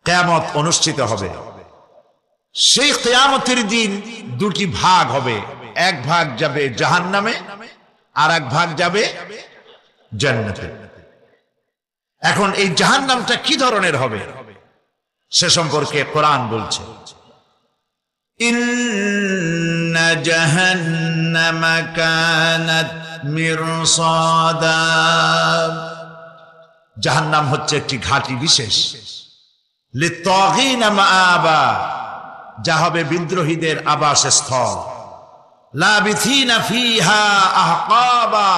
কিয়ামত অনুষ্ঠিত হবে। সেই কিয়ামতের দিন দুটি ভাগ হবে, এক ভাগ যাবে জাহান্নামে আর এক ভাগ যাবে জান্নাতে। এখন এই জাহান্নামটা কি ধরনের হবে সে সম্পর্কে কোরআন বলছে, ইন্না জাহান্নামা কানাত মিরসাদা। জাহান্নাম হচ্ছে একটি ঘাঁটি বিশেষ, লিত্তাগীনা মাআবা, যা হবে বিদ্রোহীদের আবাসস্থল, লাবিথিনা ফিহা আহকাবা,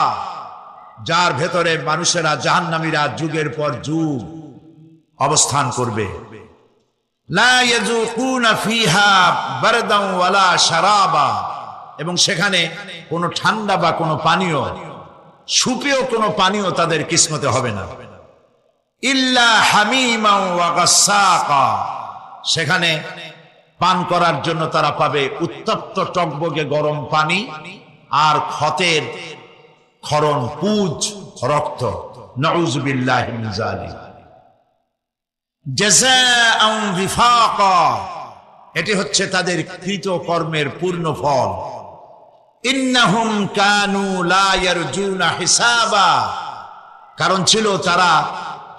যার ভেতরে মানুষেরা জাহান্নামীরা যুগের পর যুগ অবস্থান করবে। লা ইয়াযুকুনা ফিহা বারদান ওয়ালা শারাবা, এবং সেখানে কোনো ঠান্ডা বা কোনো পানীয়, সুপেয় কোনো পানীয় তাদের কিসমতে হবে না। ইল্লা হামিমা ওয়া গাসসাকা, সেখানে পান করার জন্য তারা পাবে উত্তপ্ত টকবগে গরম পানি আর ক্ষতের ক্ষরণ পুজ রক্ত। নাউযু বিল্লাহি মিন যালিক। জাযাআন বিফাকা, এটি হচ্ছে তাদের কৃত কর্মের পূর্ণ ফল। ইন্নাহুম কানু লা ইয়ারজুনা হিসাবা, কারণ ছিল তারা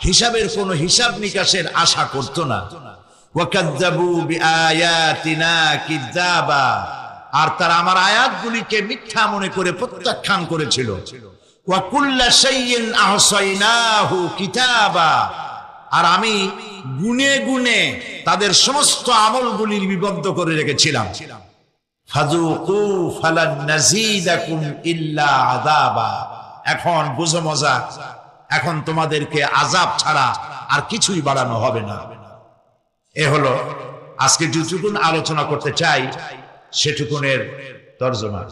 হিসাবের কোনো হিসাব নিকাশের আশা করত না। ওয়াকাযযাবু বিআয়াতিনা কিযাবা, আর তারা আমার আয়াতগুলিকে মিথ্যা মনে করে প্রত্যাখ্যান করেছিল। ওয়া কুল্লা শাইইন আহসাইনাহু কিতাবা, আর আমি গুনে গুনে তাদের সমস্ত আমলগুলি লিপিবদ্ধ করে রেখেছিলাম। ফাযুকু ফালান নাযীদাকুম ইল্লা আযাবা, এখন বুঝো মজা, এখন তোমাদেরকে আযাব ছাড়া আর কিছুই বাড়ানো হবে না। এ হলো আজকে যেটুকুন আলোচনা করতে চাই সেটুকুনের তরজমা।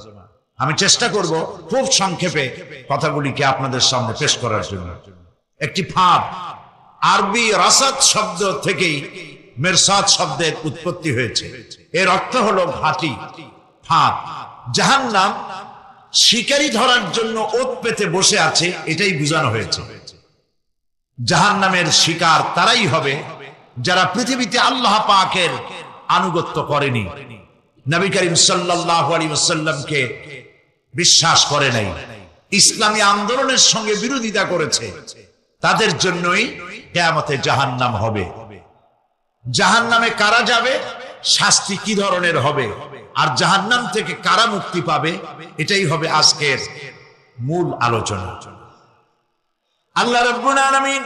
আমি চেষ্টা করব খুব সংক্ষেপে কথাগুলিকে আপনাদের সামনে পেশ করার জন্য। একটি ফাঁদ, আরবি রাসাদ শব্দ থেকেই মিরসাদ শব্দের উৎপত্তি হয়েছে। এর অর্থ হলো ঘাঁটি, ফাঁদ। জাহান্নাম শিকারি ধরার জন্য ওত পেতে বসে আছে, এটাই বোঝানো হয়েছে। জাহান্নামের শিকার তারাই হবে যারা পৃথিবীতে আল্লাহ পাকের আনুগত্য করেনি, নবী করিম সাল্লাল্লাহু আলাইহি ওয়াসাল্লামকে বিশ্বাস করে নাই, ইসলামী আন্দোলনের সঙ্গে বিরোধিতা করেছে, তাদের জন্যই কিয়ামতে জাহান্নাম হবে। জাহান্নামে কারা যাবে, শাস্তি কি ধরনের হবে, আর জাহান্নাম থেকে কারা মুক্তি পাবে, এটাই হবে আজকের মূল আলোচনা। আল্লাহ রাব্বুল আলামিন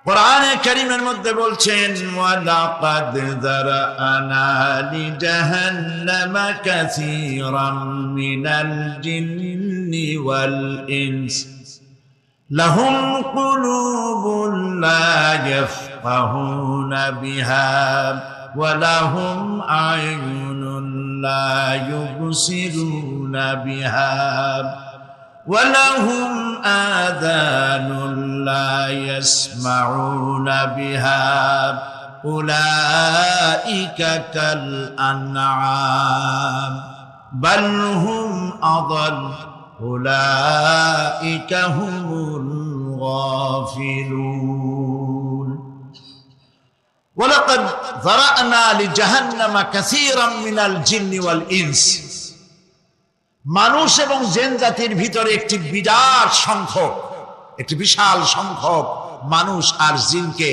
কোরআনে কারীমের মধ্যে বলছেন, ওয়ালাকাদ যারানা লিজাহান্নামা কাসীরাম মিনাল জিন্নি ওয়াল ইনস লাহুম কুলুবুন লা ইয়াফকাহুনা বিহা ওয়া লাহুম আ'য়ুনুন লা ইউবসিরুনা বিহা وَلَهُمْ آذَانٌ لَا يَسْمَعُونَ بِهَا أُولَئِكَ كَالْأَنْعَامِ بَلْ هُمْ أَضَلُّ أُولَئِكَ هُمُ الْغَافِلُونَ وَلَقَدْ ذَرَأْنَا لِجَهَنَّمَ كَثِيرًا مِنَ الْجِنِّ وَالْإِنسِ, মানুষ এবং জিন জাতির ভিতরে একটি বিরাট সংখ্যক, একটি বিশাল সংখ্যক মানুষ আর জিনকে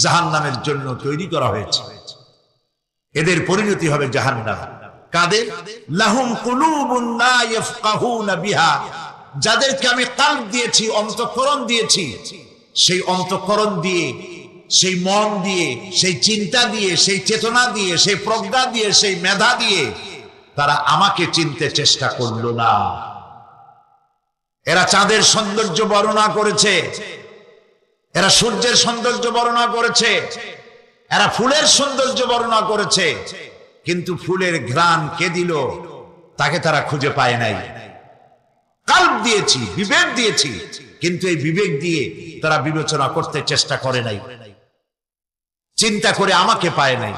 জাহান্নামের জন্য তৈরি করা হয়েছে। এদের পরিণতি হবে জাহান্নাম। কাদের? লাহুম কুলুবুন লা ইয়াফকাহুনা বিহা, যাদেরকে আমি কালব দিয়েছি, অন্তঃকরণ দিয়েছি, সেই অন্তঃকরণ দিয়ে, সেই মন দিয়ে, সেই চিন্তা দিয়ে, সেই চেতনা দিয়ে, সেই প্রজ্ঞা দিয়ে, সেই মেধা দিয়ে তারা আমাকে চিনতে চেষ্টা করল না। এরা চাঁদের সৌন্দর্য বর্ণনা করেছে, এরা সূর্যের সৌন্দর্য বর্ণনা করেছে, এরা ফুলের সৌন্দর্য বর্ণনা করেছে, কিন্তু ফুলের ঘ্রাণ কে দিল তাকে তারা খুঁজে পায় নাই। কাল্ব দিয়েছি, বিবেক দিয়েছি, কিন্তু এই বিবেক দিয়ে তারা বিবেচনা করতে চেষ্টা করে নাই, চিন্তা করে আমাকে পায় নাই।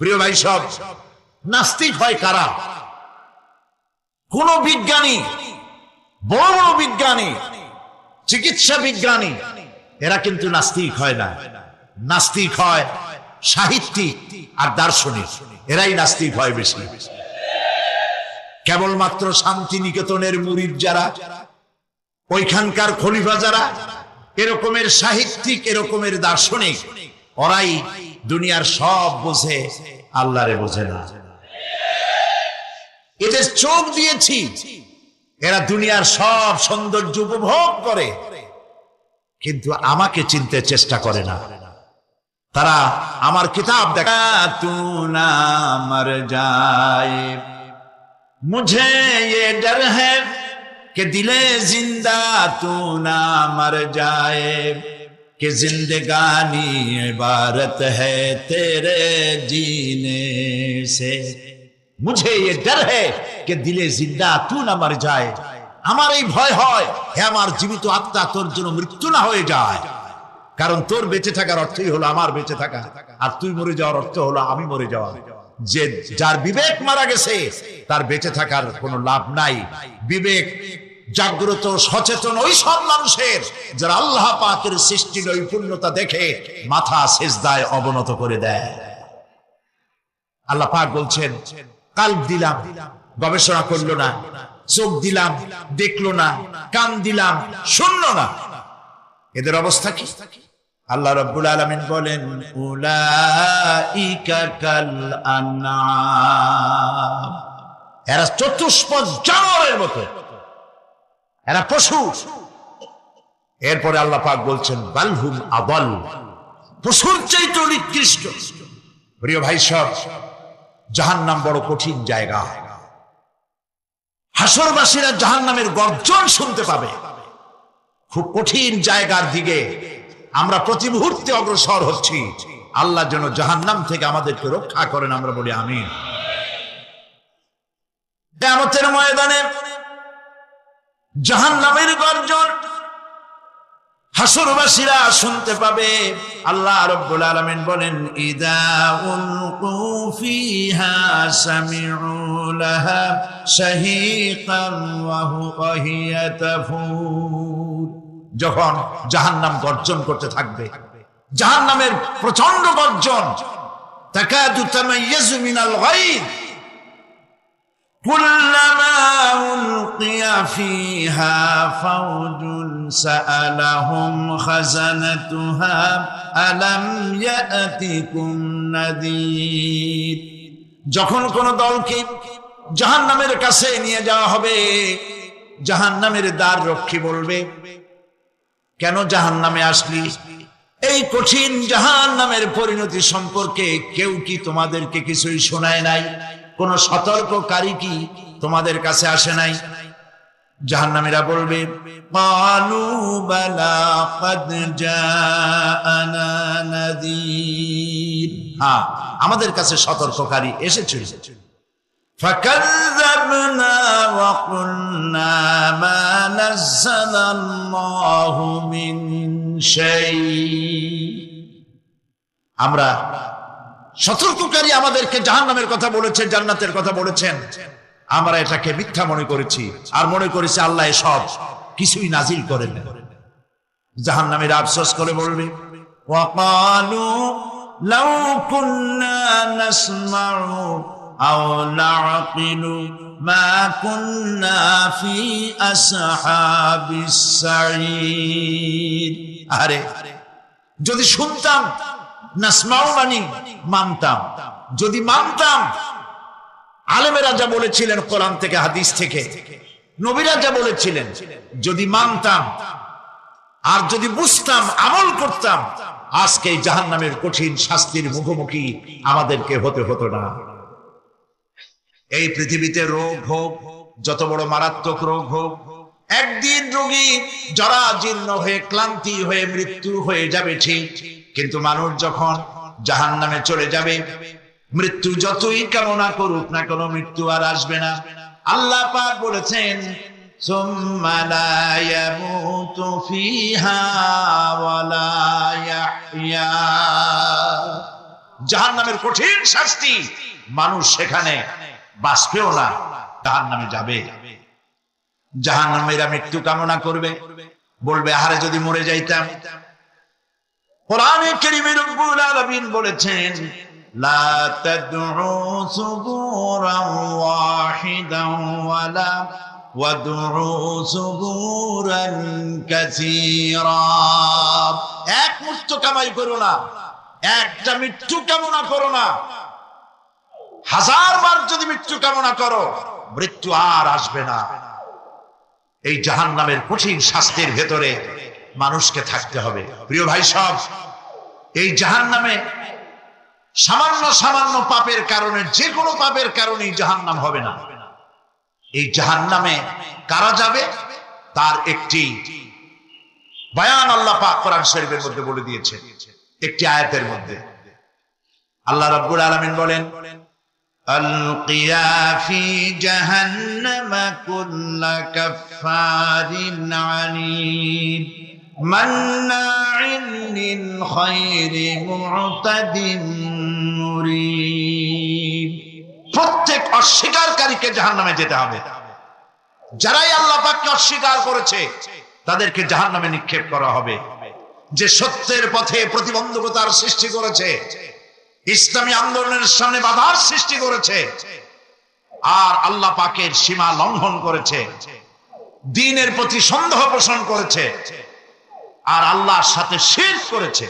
প্রিয় ভাই সব, নাস্তিক হয় কারা? কোন বিজ্ঞানী, বড় বড় বিজ্ঞানী, চিকিৎসা বিজ্ঞানী, এরা কিন্তু নাস্তিক হয় না। নাস্তিক হয় সাহিত্যিক আর দার্শনিক, এরাই নাস্তিক হয় বেশি। কেবলমাত্র শান্তিনিকেতনের মুরিদ যারা, ওইখানকার খলিফা যারা, এরকমের সাহিত্যিক, এরকমের দার্শনিক, ওরাই দুনিয়ার সব বোঝে, আল্লাহরে বোঝে না। এদের চোখ দিয়েছি, এরা দুনিয়ার সব সৌন্দর্য উপভোগ করে, কিন্তু আমাকে চিনতে চেষ্টা করে না। তারা আমার কিতাব দেখা তু না মর যায়, মুঝে ये डर है कि दिले जिंदा तू ना मर जाए, कि जिंदगानी इबारत है तेरे जीने से, मुझे ये डर है कि दिले जिंदा तू ना मर जाए। আমার এই ভয় হয়, হে আমার জীবিত আত্মা, তোর জন্য মৃত্যু না হয়ে যায়। কারণ তোর বেঁচে থাকার অর্থই হলো আমার বেঁচে থাকা, আর তুই মরে যাওয়ার অর্থ হলো আমি মরে যাওয়া। যে যার বিবেক মারা গেছে তার বেঁচে থাকার কোনো লাভ নাই। বিবেক জাগ্রত সচেতন ওই সব মানুষের যারা আল্লাহ পাকের সৃষ্টির নৈপুণ্যতা দেখে মাথা সিজদায় অবনত করে দেয়। আল্লাহ পাক বলছেন, কাল্ব দিলাম, গবেষণা করলো না, চোখ দিলাম, দেখলো না, কান দিলাম, শুনলো না, এদের অবস্থা কি? আল্লাহ রাব্বুল আলামিন বলেন, উলাইকা কাল আনআম, এরা চতুষ্পদ জানোয়ারের মতো, এরা পশু। এরপরে আল্লাহ পাক বলছেন, বালহুম আদাল, পশুর চাইতে নিকৃষ্ট। প্রিয় ভাই সব, জাহান্নাম বড় কঠিন জায়গা। হাসরবাসীরা জাহান্নামের গর্জন শুনতে পাবে। খুব কঠিন জায়গার দিকে আমরা প্রতি মুহূর্তে অগ্রসর হচ্ছি। আল্লাহ যেন জাহান্নাম থেকে আমাদেরকে রক্ষা করেন, আমরা বলি আমিন। কিয়ামতের ময়দানে জাহান্নামের গর্জন হাসরবাসীরা শুনতে পাবে। আল্লাহ রাব্বুল আলামিন বলেন, ইদা উলকু ফিহা সামিউ লাহা শাহীকান ওয়া হিয়া তাফুর, যখন জাহান্নাম গর্জন করতে থাকবে, জাহান্নামের প্রচন্ড গর্জন, তাকাদু তামাইয়াজু মিনাল গায়দ, কুল্লামা উলকিয়া ফিহা ফাওজুন সাআলাহুম খাজানাতুহা আলাম ইয়াতিকুম নাযীর, যখন কোন দলকে জাহান্নামের কাছে নিয়ে যাওয়া হবে, জাহান্নামের দ্বার রক্ষী বলবে, কেন জাহান্নামে আসলি? এই কঠিন জাহান্নামের পরিণতি সম্পর্কে কেউ কি তোমাদেরকে কিছুই শোনায় নাই? কোন সতর্ককারী কি তোমাদের কাছে আসে নাই? জাহান্নামীরা বলবে, ক্বালু বালা ক্বাদ জাআনা নাযীর, হ্যাঁ আমাদের কাছে সতর্ককারী এসেছিল। ফাকাযযাবনা ওয়া কুলনা মা নাযালাল্লাহু মিন শাই, আমরা সতর্ককারী আমাদেরকে জাহান্নামের কথা বলেছেন, জান্নাতের কথা বলেছেন, আমরা এটাকে মিথ্যা মনে করেছি আর মনে করেছি আল্লাহ সব কিছুই নাজিল করেন না। জাহান্নামীরা আফসোস করে বলবে, ওয়াকালু লাউ কুন্না নাসমাউ আও নাআকিলু মা কুন্না ফি আসহাবিস সাঈদ, আরে যদি শুনতাম, নাসমাউ মানে মানতাম, যদি মানতাম, আলেমেরা যা বলেছিলেন কোরআন থেকে হাদিস থেকে, নবীরা যা বলেছিলেন, যদি মানতাম আর যদি বুঝতাম, আমল করতাম, আজকে জাহান্নামের কঠিন শাস্তির মুখোমুখি আমাদেরকে হতে হতো না। এই পৃথিবীতে রোগ হোক, যত বড় মারাত্মক রোগ হোক, একদিন রোগী জরাজীর্ণ হয়ে ক্লান্তি হয়ে মৃত্যু হয়ে যাবে ঠিক, কিন্তু মানুষ যখন জাহান্নামে চলে যাবে, মৃত্যু যতই কামনা করুক না কেন, মৃত্যু আর আসবে না। আল্লাহ পাক বলেছেন, সুম্মা লা ইয়ামুতু ফিহা ওয়া লা ইয়াহইয়া, জাহান্নামের কঠিন শাস্তি, মানুষ সেখানে বাঁচবেও না, জাহান্নামে যাবে। জাহান্নামীরা মৃত্যু কামনা করবে, বলবে, আরে যদি মরে যাইতাম, কোরআনে কারীমে রব্বুল আলামিন বলেছেন লা তাদউ সুবুরান ওয়াহিদান ওয়ালা ওয়াদউ সুবুরান কাসীরা। এক মৃত্যু কামাই করো না, একটা মৃত্যু কামনা করো না। 1000 বার যদি মৃত্যু কামনা করো, মৃত্যু আর আসবে না। এই জাহান্নামের কঠিন শাস্তির ভেতরে মানুষকে থাকতে হবে। প্রিয় ভাই সব, এই জাহান্নামে সামান্য সামান্য পাপের কারণে, যে কোনো পাপের কারণেই জাহান্নাম হবে না। এই জাহান্নামে কারা যাবে তার একটি বয়ান আল্লাহ পাক কোরআন শরীফের মধ্যে বলে দিয়েছে। একটি আয়াতের মধ্যে আল্লাহ রাব্বুল আলামিন বলেন আলকিয়া ফি জাহান্নামা কুল্লা কাফফারিন আনিদ মান্নাইন লিল খায়রি মু'তাদিন মুরিব। প্রত্যেক অস্বীকারীকে জাহান্নামে যেতে হবে। যারাই আল্লাহ পাককে অস্বীকার করেছে তাদেরকে জাহান্নামে নিক্ষেপ করা হবে। যে সত্যের পথে প্রতিবন্ধকতার সৃষ্টি করেছে, ইসলামী আন্দোলনের সামনে বাধার সৃষ্টি করেছে, আর আল্লাহ পাকের সীমা লঙ্ঘন করেছে, দ্বীনের প্রতি সন্দেহ পোষণ করেছে, আর আল্লাহর সাথে শিরক করেছে,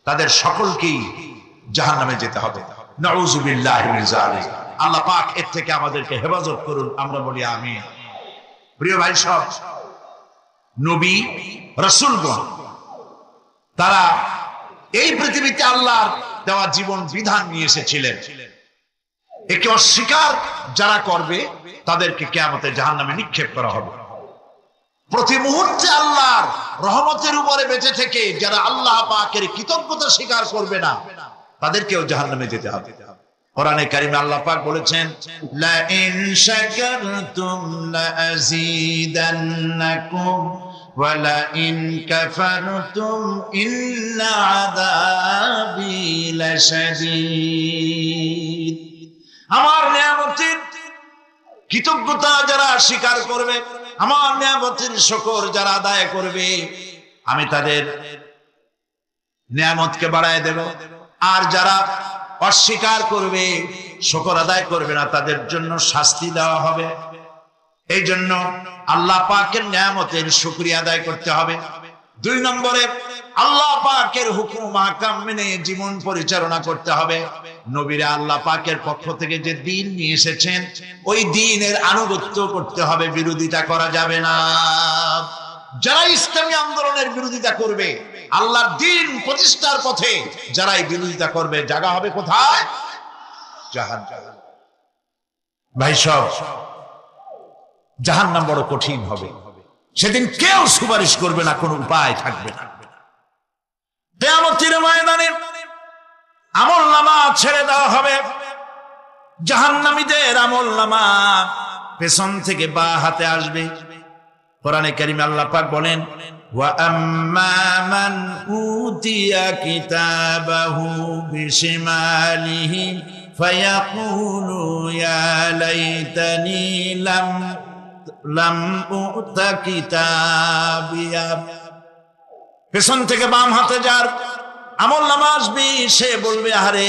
তাদের সকলকেই জাহান্নামে যেতে হবে। নাউযুবিল্লাহি মিন যালিক। আল্লাহ পাক এর থেকে আমাদেরকে হেফাজত করুন, আমরা বলি আমিন। প্রিয় ভাই সব, নবী রাসূলগণ তারা এই পৃথিবীতে আল্লাহর দেওয়া জীবন বিধান নিয়ে এসেছিলেন। একে অস্বীকার যারা করবে তাদেরকে কিয়ামতে জাহান্নামে নিক্ষেপ করা হবে। প্রতি মুহূর্তে আল্লাহর রহমতের উপরে বেঁচে থেকে যারা আল্লাহ পাকের কৃতজ্ঞতা স্বীকার করবে না তাদেরকেও জাহান্নামে যেতে হবে। কোরআনে কারিমে আল্লাহ পাক বলেছেন লা ইন শাকারতুম লা আযীদান্নাকুম ওয়া লা ইন কাফারতুম ইন্না আযাবি লাশাদীদ। আমার নিয়ামতের কৃতজ্ঞতা যারা স্বীকার করবে, আমার নিয়ামতের শুকর যারা আদায় করবে, আমি তাদের নিয়ামতকে বাড়ায় দেব। আর যারা অস্বীকার করবে, শুকর আদায় করবে না, তাদের জন্য শাস্তি দেওয়া হবে। এই জন্য আল্লাহ পাকের নিয়ামতের শুকরিয়া আদায় করতে হবে। 2 নম্বরে আল্লাহ পাকের হুকুম আহকাম মেনে জীবন পরিচালনা করতে হবে। নবীরা আল্লাহ পাকের পক্ষ থেকে যে দ্বীন নিয়ে এসেছেন ওই দ্বীনের আনুগত্য করতে হবে, বিরোধিতা করা যাবে না। যারা ইসলামী আন্দোলনের বিরোধিতা করবে, আল্লাহর দ্বীন প্রতিষ্ঠার পথে যারাই বিরোধিতা করবে, জায়গা হবে কোথায়? জাহান্নাম। ভাই সব, জাহান্নাম বড় কঠিন হবে। সেদিন কেউ সুপারিশ করবে না, কোনো উপায় থাকবে না। কিয়ামতের ময়দানে আমলনামা ছেড়ে দেওয়া হবে। জাহান্নামীদের আমলনামা পেছন থেকে বাঁ হাতে আসবে। কোরআনে কারিমে আল্লাহ পাক বলেন ওয়া আম্মা মান উতিয়া কিতাবাহু বিশিমালিহি ফায়াকুলু ইয়া লাইতানি লাম উতা কিতাবিয়া। পেছন থেকে বাম হাতে যার আমলনামা আসবে সে বলবে আরে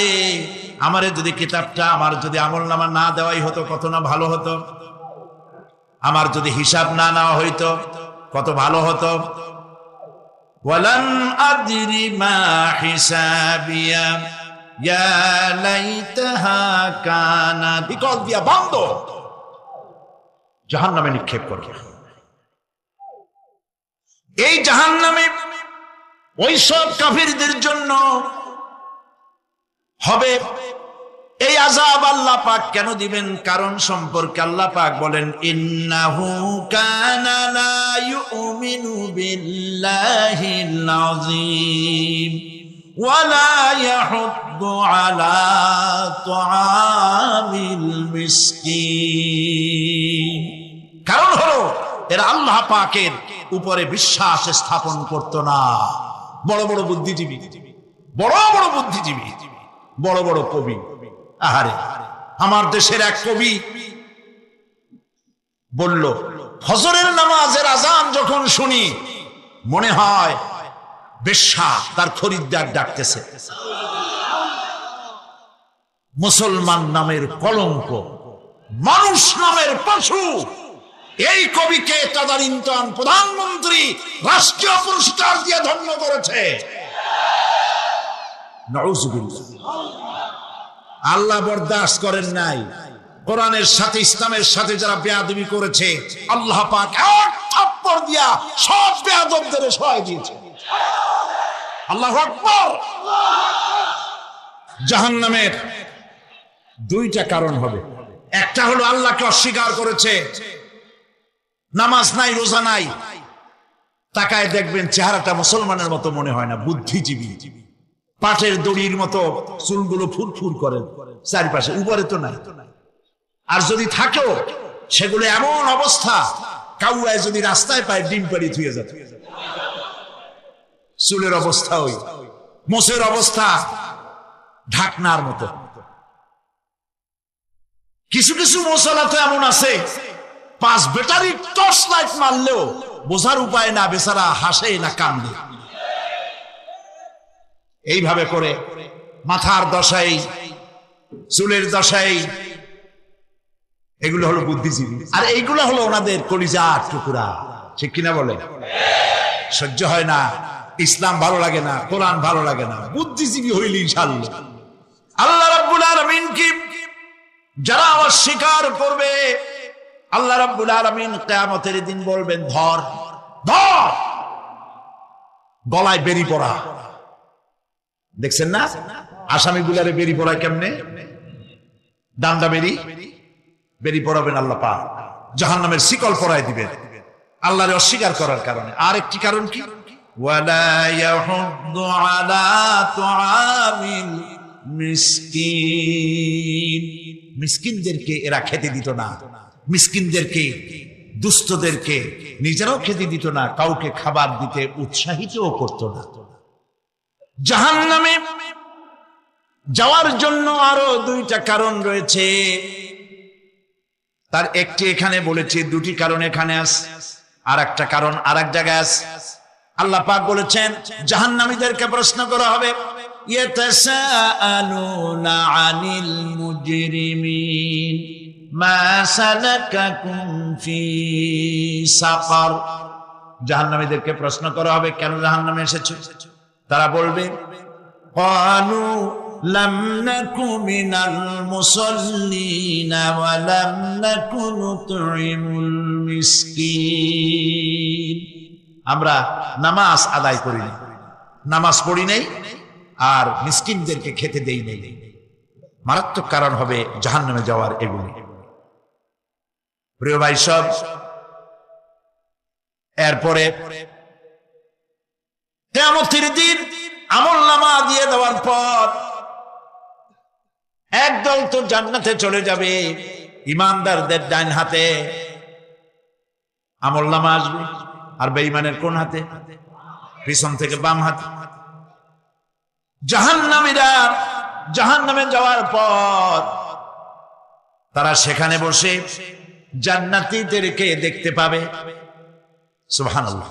আমারে যদি কিতাবটা, আমার যদি আমলনামা না দেওয়াই হতো কত না ভালো হতো, আমার যদি হিসাব না নেওয়া হইতো কত ভালো হতো। ওয়ালান আদরি মা হিসাবিয়া ইয়া লাইতাহা কানাত। বিকল দিয়া বন্ধ, জাহান্নামে নিক্ষেপ করবে। এই জাহান্নামে ওই সব কাফিরদের জন্য হবে। এই আযাব আল্লাহ পাক কেন দিবেন, কারণ সম্পর্কে আল্লাহ পাক বলেন ইন্নাহু কানা লা ইউমিনু বিল্লাহিল আযীম ওয়া লা ইয়াহুদ্দু আলা তুআমিল মিসকিন। কারণ হলো এরা আল্লাহ পাকের উপরে বিশ্বাস স্থাপন করত না। বড় বড় বুদ্ধিজীবী, বড় বড় বুদ্ধিজীবী, বড় বড় কবি। আহারে, আমার দেশের এক কবি বলল ফজরের নামাজের আজান যখন শুনি মনে হয় বেশ্যা তার খরিদ্দার ডাকতেছে। মুসলমান নামের কলঙ্ক, মানুষ নামের পশু। এই কবিকে তদানীন্তন প্রধানমন্ত্রী রাষ্ট্রীয় পুরস্কার দিয়ে ধন্য করেছে। নাউজুবিল্লাহ। আল্লাহ বরদাস্ত করেন নাই। কোরআনের সাথে ইসলামের সাথে যারা বেয়াদবি করেছে, আল্লাহ পাক এক থাপ্পড় দিয়া সব বেয়াদবদের সহায় দিয়েছে। আল্লাহু আকবার। জাহান্নামের দুইটা কারণ হবে। একটা হলো আল্লাহকে অস্বীকার করেছে, নামাজ নাই, রোজা নাই, তাকায় দেখবেন চেহারাটা মুসলমানের মতো মনে হয় না, বুদ্ধিজীবী, পাটের দড়ির মতো চুলগুলো ফুরফুর করে চারিপাশে, উপরে তো নাই। আর যদি থাকেও সেগুলো এমন অবস্থা, কাউয়ায় যদি রাস্তায় পায় ডিম পাড়ি থুয়ে যায়। চুলের অবস্থা ওই, মোষের অবস্থা ঢাকনার মতো। কিছু কিছু মশলা তো এমন আছে, 5 ব্যাটারি টর্চ লাইট মারলেও বোঝার উপায় না, বেচারা হাসে না কান্দে। এইভাবে করে মাথার দশাই, চুলের দশাই, এগুলো হলো বুদ্ধিজীবী। আর এইগুলো হলো ওনাদের কলিজার টুকরা। ঠিক কিনা বলে? সহ্য হয় না, ইসলাম ভালো লাগে না, কোরআন ভালো লাগে না, বুদ্ধিজীবী হইলে ইনশাআল্লাহ। আল্লাহ রাব্বুল আলামিন কি যারা অস্বীকার করবে, আল্লাহ রাব্বুল আলামিন কিয়ামতের দিন বলবেন, ধর ধর, গলায় বেরি পড়া। দেখছেন না আসামিগুলারে বেরি পড়ায় কেমনে? ডান্ডা বেরি পড়াবেন আল্লাহ পাক, জাহান্নামের শিকল পরায় দিবেন আল্লাহরে অস্বীকার করার কারণে। আর একটি কারণ কি? ওয়ালা ইয়াহুদ্দু আলা তুআমিল মিসকিন। মিসকিনদেরকে এরা খেতে দিত না, মিসকিনদেরকে, দুস্থদেরকে নিজেরাও খেতে দিত না, কাউকে খাবার দিতে উৎসাহিতও করত না। জাহান্নামে যাওয়ার জন্য আরো দুইটা কারণ রয়েছে, তার একটি এখানে বলেছে, দুটি কারণ এখানে আছে, আর একটা কারণ আর এক জায়গায় আছে। আল্লাহ পাক বলেছেন জাহান্নামীদেরকে প্রশ্ন করা হবে, ইয়াতাসাআলুনা আনিল মুজরিমিন মা সালাকাকুম ফি সাকার। জাহান্নামীদেরকে প্রশ্ন করা হবে, কেন জাহান্নামে এসেছো? তারা বলবে, ক্বালু লাম নাকু মিনাল মুসাল্লিনা ওয়া লাম নাকু নুতঈমুল মিসকিন। আমরা নামাজ আদায় করি নাই, নামাজ পড়ি নাই, আর মিসকিনদেরকে খেতে দেই নাই। মারাত্মক কারণ হবে জাহান্নামে যাওয়ার এগুলি। প্রিয় ভাই সব, এরপরে কিয়ামতের দিন আমলনামা দিয়ে দেওয়ার পর একদল তো জান্নাতে চলে যাবে, ইমানদারদের ডান হাতে আমলনামা আসবে, আর বেঈমানের কোন হাতে? পিছন থেকে বাম হাতে। জাহান্নামীরা জাহান্নামে যাওয়ার পর তারা সেখানে বসে জান্নাতীদেরকে দেখতে পাবে। সুবহানাল্লাহ।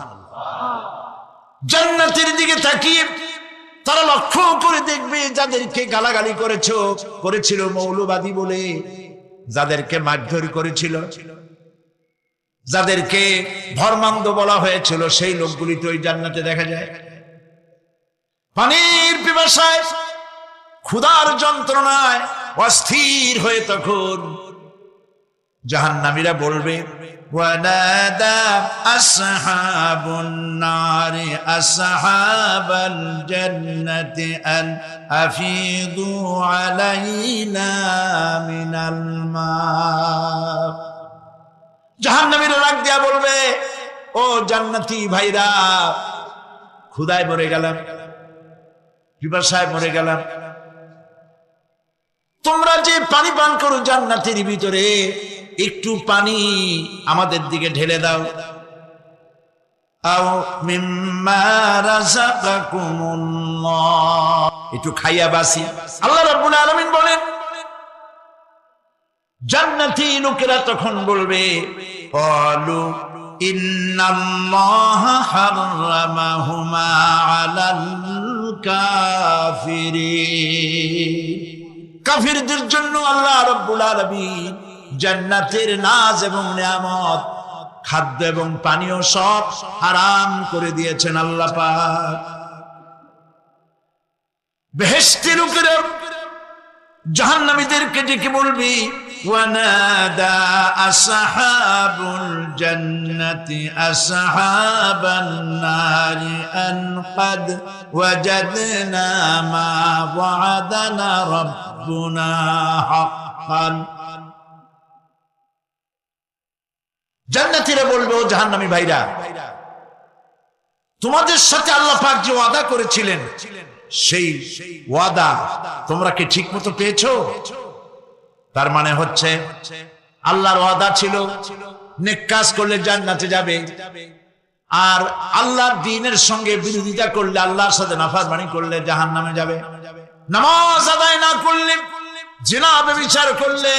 জান্নাতের দিকে তাকিয়ে তারা লক্ষ্য করে দেখবে, যাদেরকে গালাগালি করেছিল মৌলবাদী বলে, যাদেরকে মারধর করেছিল, যাদেরকে ধর্মান্ধ বলা হয়েছিল, সেই লোকগুলি তো ওই জান্নাতে দেখা যায়। পানির পিপাসায়, ক্ষুধার যন্ত্রণায় অস্থির হয়ে তখন জাহান্নামীরা বলবে, ওয়ানাদা আসহাবুন নারি আসহাবাল জান্নাতি আন আফিদু আলাইনা মিনাল মা। জাহান্নামীরা ডাক দিয়া বলবে, ও জান্নাতি ভাইরা, ক্ষুধায় মরে গেলাম, পিপাসায় মরে গেলাম, তোমরা যে পানি পান করো জান্নাতের ভিতরে, একটু পানি আমাদের দিকে ঢেলে দাও। আও মিম্মা রাযাকাকুমুল্লাহ, একটু খাইয়া বাসি। আল্লাহ রাব্বুল আলামিন বলেন, জান্নাতি লোকেরা তখন বলবে, ক্বালু ইন্নাল্লাহা হাররামাহুমা আলাল কাফিরিন। কাফিরদের জন্য আল্লাহ রাব্বুল আলামিন জান্নাতের নাজ এবং নিয়ামত, খাদ্য এবং পানীয় সব হারাম করে দিয়েছেন আল্লাহ পাক। বেহেশতি লোকেরা জাহান্নামীদেরকে ডেকে বলবি, ওয়ানাদা আসহাবুল জান্নাতি আসহাবান নারি আন ক্বাদ ওয়াজাদনা মা ওয়া'আদানা রাব্বুনা হাক্কান। জান্নাতীরা বলবে, ও জাহান্নামী ভাইরা, তোমাদের সাথে আল্লাহ পাক যে ওয়াদা করেছিলেন সেই ওয়াদা তোমরা কি ঠিক মতো পেয়েছো? তার মানে হচ্ছে আল্লাহর ওয়াদা ছিল নেক কাজ করলে জান্নাতে যাবে, আর আল্লাহর দ্বীনের সঙ্গে বিরোধিতা করলে, আল্লাহর সাথে নাফরমানি করলে জাহান্নামে যাবে। নামাজ আদায় না করলে, জিনা ব্যভিচার করলে,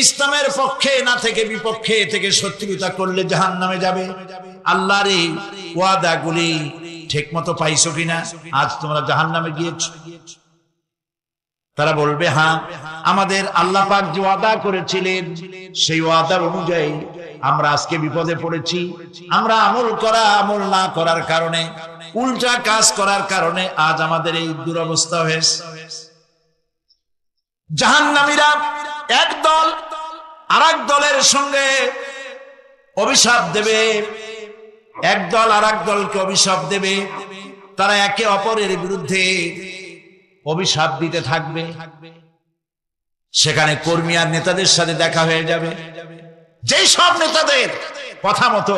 ইসলামের পক্ষে না থেকে বিপক্ষে থেকে শত্রুতা করলে জাহান্নামে যাবে। আল্লাহর এই ওয়াদাগুলি ঠিক মতো পাইছো কিনা? আজ তোমরা জাহান্নামে গিয়েছো। তারা বলবে, হ্যাঁ, আমাদের আল্লাহ পাক যে ওয়াদা করেছিলেন সেই ওয়াদার অনুযায়ী আমরা আজকে বিপদে পড়েছি। আমরা আমল না করার কারণে, উল্টা কাজ করার কারণে আজ আমাদের এই দুরবস্থা হয়েছে। জাহান্নামীরা এক দল আরেক দলের সঙ্গে অভিশাপ দেবে, এক দল আরেক দলকে অভিশাপ দেবে। তারা একে অপরের বিরুদ্ধে অভিশাপ দিতে থাকবে। সেখানে কর্মী আর নেতাদের সাথে দেখা হয়ে যাবে। যেই সব নেতাদের কথা মতো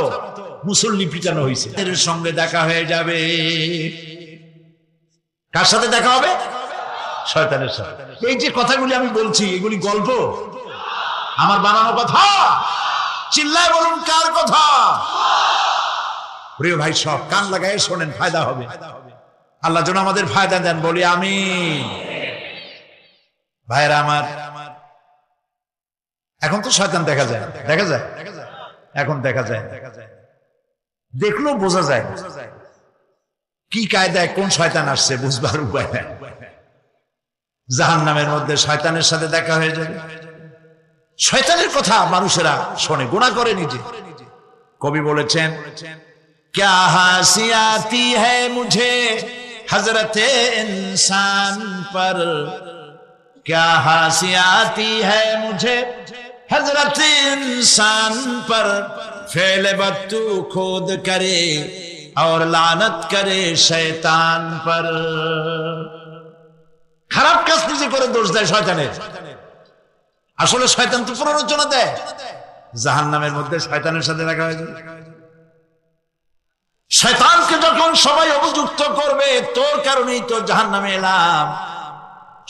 মুসল্লি পিটানো হয়েছে এর সঙ্গে দেখা হয়ে যাবে। কার সাথে দেখা হবে? শয়তানের সাথে। এই যে কথাগুলি আমি বলছি, এগুলি গল্প, আমার বানানো কথা। চিল্লায় বলুন, কার কথা? প্রিয় ভাই, সব কান লাগায় শোনেন, ফায়দা হবে। আল্লাহ যেন আমাদের ফায়দা দেন, বলি আমিন। ভাইরা আমার, এখন তো শয়তান দেখা যায়, এখন দেখা যায়, দেখলেও বোঝা যায় কি কায়দায় কোন শয়তান আসছে, বুঝবার উপায় নাই। জাহান্নামের মধ্যে শয়তানের সাথে দেখা হয়ে যাবে। শয়তানের কথা মানুষেরা শোনে, গুনাহ করে নিজে। কবি বলেছেন, क्या हंसी आती है मुझे हजरत इंसान पर, क्या हंसी आती है मुझे हजरत इंसान पर, फेल बत्तू खुद करे और लानत करे शैतान पर। খারাপ কাজ নিজে করে দোষ দেয় শয়তানের। আসলে শয়তান তো প্ররোচনা দেয়। জাহান্নামের মধ্যে শয়তানের সাথে দেখা হয়ে যায়। শয়তানকে যখন সবাই অভিযুক্ত করবে, তোর কারণেই তো জাহান্নামে এলাম,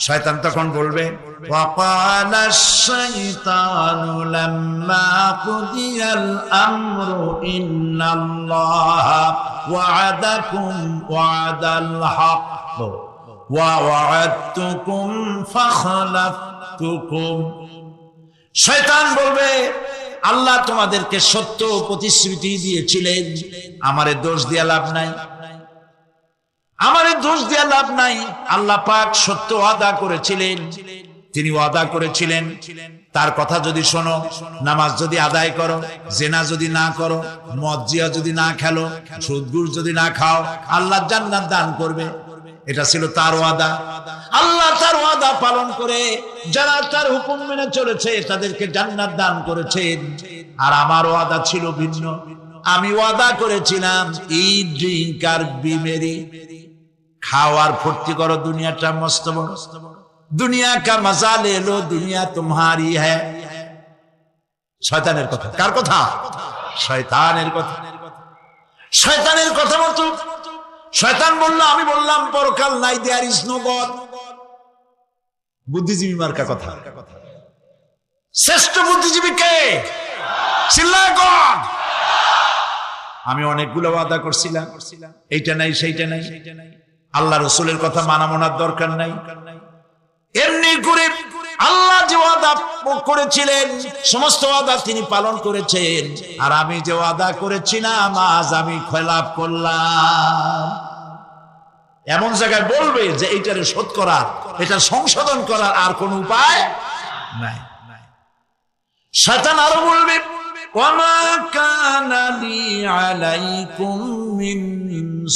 শয়তান তখন বলবে, ওয়াকালা শাইতানু লাম্মা কুদিয়াল আমরু ইন্নাল্লাহা ওয়া'আদাকুম ওয়া'দাল হক ওয়া ওয়া'আদতুকুম ফাখলাফতুকুম। শয়তান বলবে, আল্লাহ তোমাদেরকে সত্য প্রতিশ্রুতি দিয়েছিলেন, আমারে দোষ দিয়া লাভ নাই, আমারে দোষ দিয়া লাভ নাই। আল্লাহ পাক সত্য ওয়াদা করেছিলেন, তিনি ওয়াদা করেছিলেন তার কথা যদি শোনো, নামাজ যদি আদায় করো, জেনা যদি না করো, মদ জিয়া যদি না খেলো, সুদ ঘুষ যদি না খাও, আল্লাহ জান্নাত দান করবে। এটা ছিল তার ওয়াদা। আল্লাহ তার ওয়াদা পালন করে যারা তার হুকুম মেনে চলেছে তাদেরকে জান্নাত দান করেছেন। আর আমার ওয়াদা ছিল ভিন্ন। আমি ওয়াদা করেছিলাম, ইট ড্রিঙ্ক আর বি মেরি, খাওয়ার ফুর্তি করো, দুনিয়াটা মস্ত বড়, দুনিয়া কা মজা লে লো, দুনিয়া তোমারি হ্যায়। শয়তানের কথা। কার কথা? শয়তানের কথা। শয়তানের কথা মতো শয়তান বলল, আমি বললাম পরকাল নাই, দেয়ার ইজ নো গড। বুদ্ধিজীবী মার্কা কথা। শ্রেষ্ঠ বুদ্ধিজীবী কে? চিল্লায় গড। আমি অনেকগুলো ওয়াদা করছিলাম, এইটা নাই সেইটা নাই। আল্লাহ রসুলের কথা মানা মানার দরকার নাই। এমনি করে আল্লাহ যে ওয়াদা করেছিলেন, সমস্ত ওয়াদা তিনি পালন করেছেন, আর আমি যে ওয়াদা করেছিলাম আজ আমি খেলাপ করলাম। এমন জায়গায় বলবে যে এইটারে শোধ করার, এটা সংশোধন করার আর কোন উপায় নাই। শয়তান আরো বলবে ওয়ামা কানা লি আলাইকুম মিন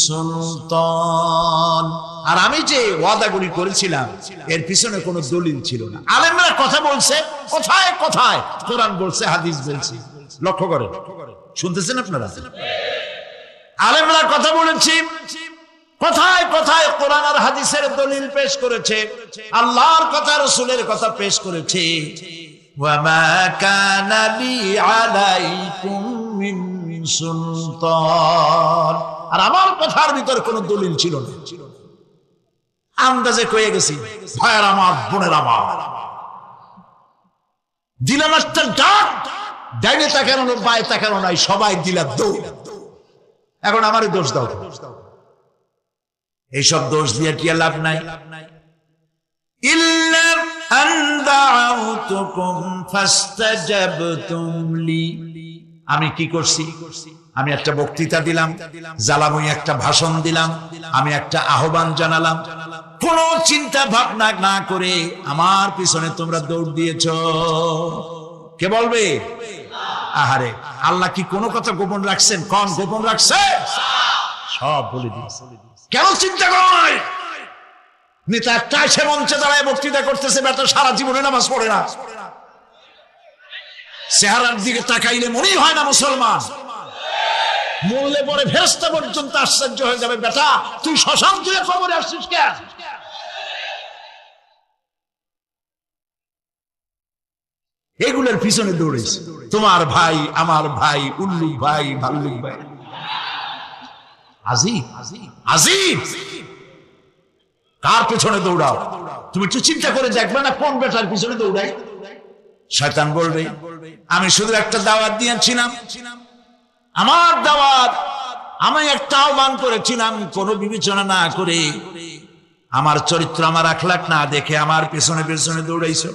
সুলতান, আর আমি যে ওয়াদাগুলি করেছিলাম এর পিছনে কোনো দলিল ছিল না। আলেমরা কথা বলছে, কোথায় কোথায় কোরআন বলছে, হাদিস বলছে, লক্ষ্য করে শুনতেছেন আপনারা? আলেমরা কথা বলেছি, কোথায় কোথায় কোরআন আর হাদিসের দলিল পেশ করেছে, আল্লাহর কথা রাসূলের কথা পেশ করেছে। ওয়ামা কানা লি আলাইকুম মিন সুলতান, আর আমার কথার ভিতর কোনো দলিল ছিল না। আন্দাজে কয়ে গেছি, ভাইয়ের আমার, বোনের আমার, দিলাম একটা ডাক, ডাইনে তাকানো বায়ে তাকানো নাই, সবাই দিলা দৌড়। এখন আমারই দোষ দাও, এইসব দোষ দিয়ে কি লাভ নাই। ইল্লা আন দাউতুকুম ফাস্তাজাবতুম লি, আমি কি করছি? আমি একটা বক্তৃতা দিলাম, জ্বালাময়ী একটা ভাষণ দিলাম, আমি একটা আহ্বান জানালাম, কোন চিন্তা ভাবনা না করে আমার পিছনে তোমরা দৌড় দিয়েছ। কে বলবে? আহারে, আল্লাহ কি কোনো কথা গোপন রাখছেন? কোন গোপন রাখছে? সব বলে দিয়েছে। কেন চিন্তা করো নাই? নেতা একটা এসে মঞ্চে দাঁড়ায় বক্তৃতা করতেছে, বেটা সারা জীবনে নামাজ পড়ে না, চেহারার দিকে তাকাইলে মনেই হয় না মুসলমান, মরলে পরে ফেরেশতা পর্যন্ত আশ্চর্য হয়ে যাবে, বেটা তুই শ্মশান থেকে কবরে আসছিস কেন? এগুলোর পিছনে দৌড়েছে তোমার ভাই, আমার ভাই, উল্লুক ভাই, ভাল্লুক ভাই। আজিব আজিব, কার পেছনে দৌড়াও? তুমি একটু চিন্তা করে দেখবে না কোন বেটার পিছনে দৌড়াই? শয়তান বলবে আমি শুধু একটা দাওয়াত দিয়েছিলাম, আমার দাওয়াত, আমি একটা আহ্বান করেছিলাম, কোনো বিবেচনা না করে, আমার চরিত্র, আমার আখলাক না দেখে আমার পেছনে পেছনে দৌড়াইছো।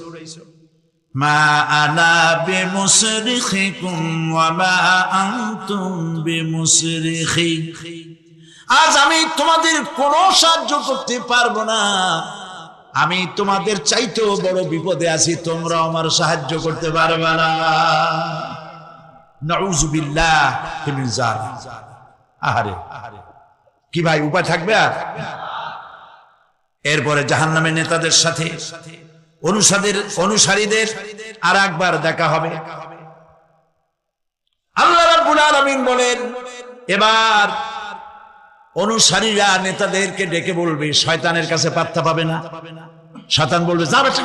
মা আনা বিমুসরিখিকুম ওয়া মা আনতুম বিমুসরিখি, আজ আমি তোমাদের কোনো সাহায্য করতে পারবো না, আমি তোমাদের চাইতেও বড় বিপদে আছি, তোমরা আমার সাহায্য করতে পারবে না। নাউযুবিল্লাহ মিন যালিক। আহারে, কি ভাই উপায় থাকবে আর? এরপরে জাহান্নামের নেতাদের সাথে অনুসারীদের আর একবার দেখা হবে। আল্লাহ রাব্বুল আলামিন বলেন, এবার অনুসারীরা নেতাদেরকে ডেকে বলবে, শয়তানের কাছে পাত্তা পাবে না। শয়তান বলবে, যা বেটা,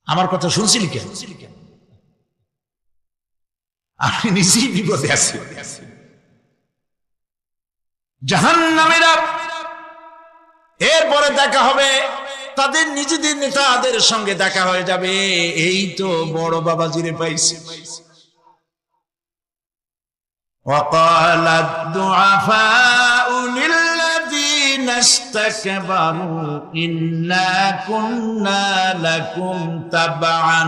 আমার কথা শুনছিলি কেন? আমি নিজেই বিপদে আছি। জাহান্নামীরা এরপরে দেখা হবে, তাদের নিজেদের নেতাদের সঙ্গে দেখা হয়ে যাবে, এই তো বড় বাবাজিরে পাইছি। وقال الضعفاء للذين استكبروا إنا كنا لكم تبعا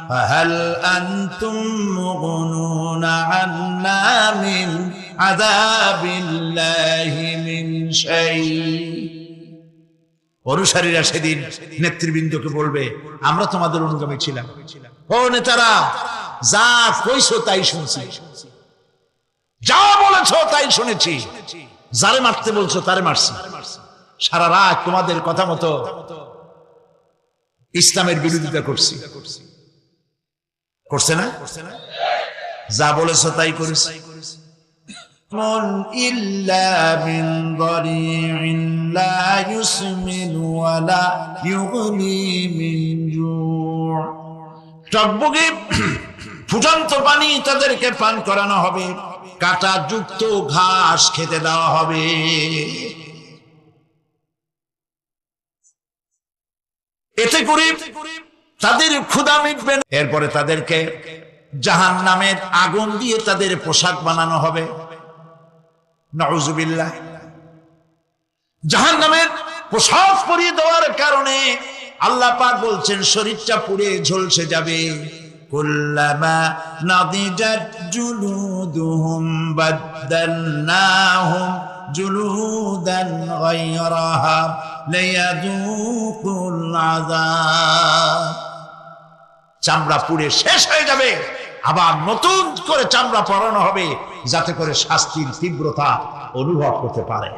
فهل أنتم مغنون عنا من عذاب الله من شيء। অনুসারীরা সেদিন নেতৃবৃন্দকে বলবে, আমরা তোমাদের অনুগামী ছিলাম, ও নেতারা, যা কইছো তাই শুনছি, যা বলেছ তাই শুনেছি, যারে মারতে বলছো তারে মারছি, সারা রাত তোমাদের কথা মতো ইসলামের বিরোধিতা করছি, করছে না? যা বলেছ তাই করেছি। ইল্লা মিন দারি'in লা ইউসমিনু ওয়া লা ইউগনি মিন জু', টকবগে ফুটন্ত পানি তাদেরকে পান করানো হবে, কাঁটা যুক্ত ঘাস খেতে দেওয়া হবে। এতে করে তাদের ক্ষুধা মিটবে না। এরপরে তাদেরকে জাহান্নামের আগুন দিয়ে তাদের পোশাক বানানো হবে। নাউযুবিল্লাহ। জাহান্নামের পোশাক পরিয়ে দেওয়ার কারণে আল্লাহ পাক বলছেন শরীরটা পুড়ে ঝলসে যাবে। কুল্লামা নাদিজাত জুলুদুহুম বাদদালনাহুম জুলুদান গায়রাহা লিয়াযুকুল আযাব। চামড়া পুড়ে শেষ হয়ে যাবে, আবার নতুন করে চামড়া পরানো হবে যাতে করে শাস্তির তীব্রতা অনুভব করতে পারে।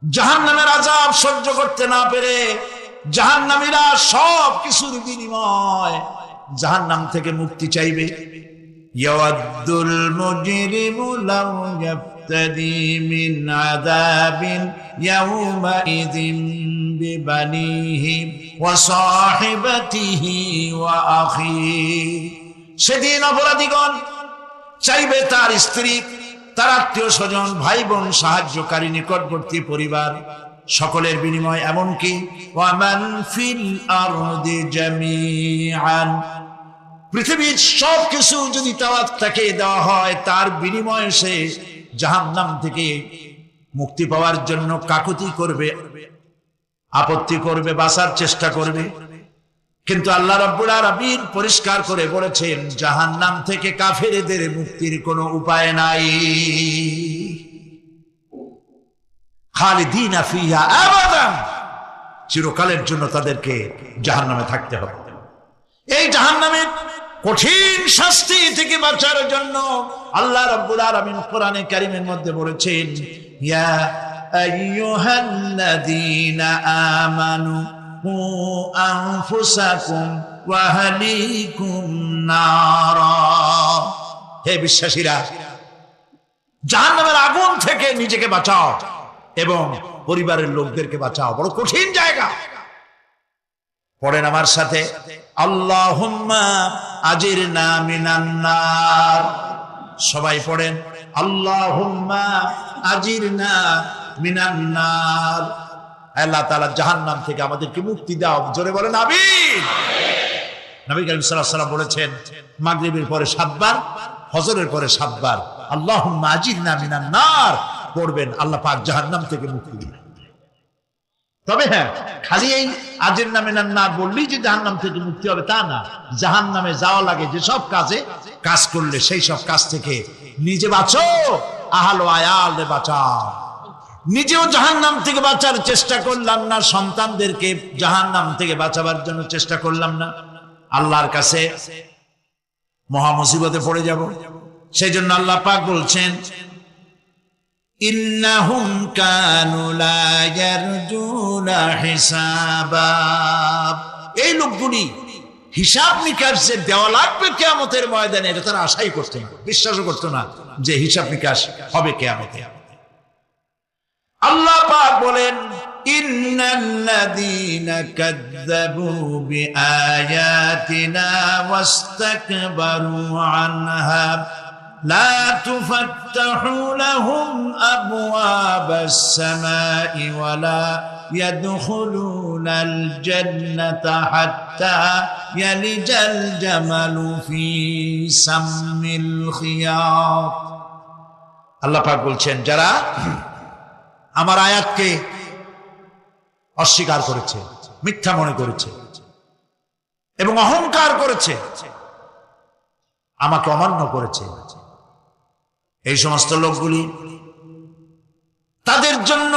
জাহান্নামের আযাব সহ্য করতে না পেরে জাহান্নামীরা সব কিছুর বিনিময় জাহান্নাম থেকে মুক্তি চাইবে। ইয়াওয়াদ্দুল মুজরিমু লাউ ইয়াফতাদি মিন আযাবিন ইয়াওমাইযিন বিবানিহি ওয়া সাহিবাতিহি ওয়া আখিহি। সেদিন অপরাধীগণ চাইবে তার স্ত্রী, তার আত্মীয় স্বজন, ভাই বোন, সাহায্যকারী, নিকটবর্তী পরিবার সকলের বিনিময়, এমনকি ওয়ামান ফিল আরদি জামিআন, পৃথিবীর সব কিছু যদি তাকে দেওয়া হয় তার বিনিময়ে সে জাহান্নাম থেকে মুক্তি পাওয়ার জন্য কাকুতি করবে, আপত্তি করবে, বাঁচার চেষ্টা করবে। কিন্তু আল্লাহ রাব্বুল আলামিন পরিষ্কার করে বলেছেন জাহান্নাম থেকে কাফেরদের মুক্তির কোনো উপায় নাই। খালিদিনা ফিহা আবাদান, চিরকালের জন্য তাদেরকে জাহান্নামে থাকতে হবে। এই জাহান্নামের কঠিন শাস্তি থেকে বাঁচার জন্য আল্লাহ রাব্বুল আলামিন কোরআনে কারীমের মধ্যে বলেছেন ইয়া আইয়ুহাল্লাযীনা আমানু কু আনফুসাকুম ওয়া আহলিকুম নারা। হে বিশ্বাসীরা, জাহান্নামের আগুন থেকে নিজেকে বাঁচাও এবং পরিবারের লোকদেরকে বাঁচাও। বড় কঠিন জায়গা। পড়েন আমার সাথে, আল্লাহুম্মা আজিরনা মিনান নার। সবাই পড়েন, আল্লাহুম্মা আজিরনা মিনান নার। আল্লাহ তাআলা জাহান্নাম থেকে আমাদেরকে মুক্তি দাও। জোরে বলেন আমিন। নবী করিম সাল্লাল্লাহু আলাইহি ওয়াসাল্লাম বলেছেন মাগরিবের পরে 7 বার, ফজরের পরে 7 বার আল্লাহুম্মা আজিরনা মিনান নার পড়বেন, আল্লাহ পাক জাহান্নাম থেকে মুক্তি দিবেন। তবে হ্যাঁ, খালি এই আজিরনা মিনান নার বললেই যে জাহান্নাম থেকে মুক্তি হবে তা না। জাহান্নামে যাওয়া লাগে যে সব কাজ করলে সেই সব কাজ থেকে নিজে বাঁচো, আহল ও আয়ালকে বাঁচাও। নিজেও জাহান্নাম থেকে বাঁচার চেষ্টা করলাম না, সন্তানদেরকে জাহান্নাম থেকে বাঁচাবার জন্য চেষ্টা করলাম না, আল্লাহর কাছে মহা মুসিবতে পড়ে যাব। সেই জন্য আল্লাহ পাক বলছেন ইন্নাহুম কানু লা ইয়ারজুনা হিসাবা। এই লোকগুলি হিসাব নিকাশ যে দেওয়া লাগবে কিয়ামতের ময়দানে এটা তারা আশাই করত না, বিশ্বাসও করত না যে হিসাব নিকাশ হবে কিয়ামতে। আল্লাহ পাক বলেন ইন্নাল্লাযীনা কাযযাবু বিআয়াতিনা ওয়াস্তাকবারু আনহা লা তুফাত্তাহু লাহুম আবওয়াবাস সামাই ওয়া লা ইয়াদখুলুনাল জান্নাতা হাত্তা ইয়ালিজাল জামালু ফি সাম্মিল খিয়াত। আল্লাহ পাক বলছেন যারা আমার আয়াতকে অস্বীকার করেছে, মিথ্যা মনে করেছে এবং অহংকার করেছে, আমাকে অমান্য করেছে, এই সমস্ত লোকগুলি, তাদের জন্য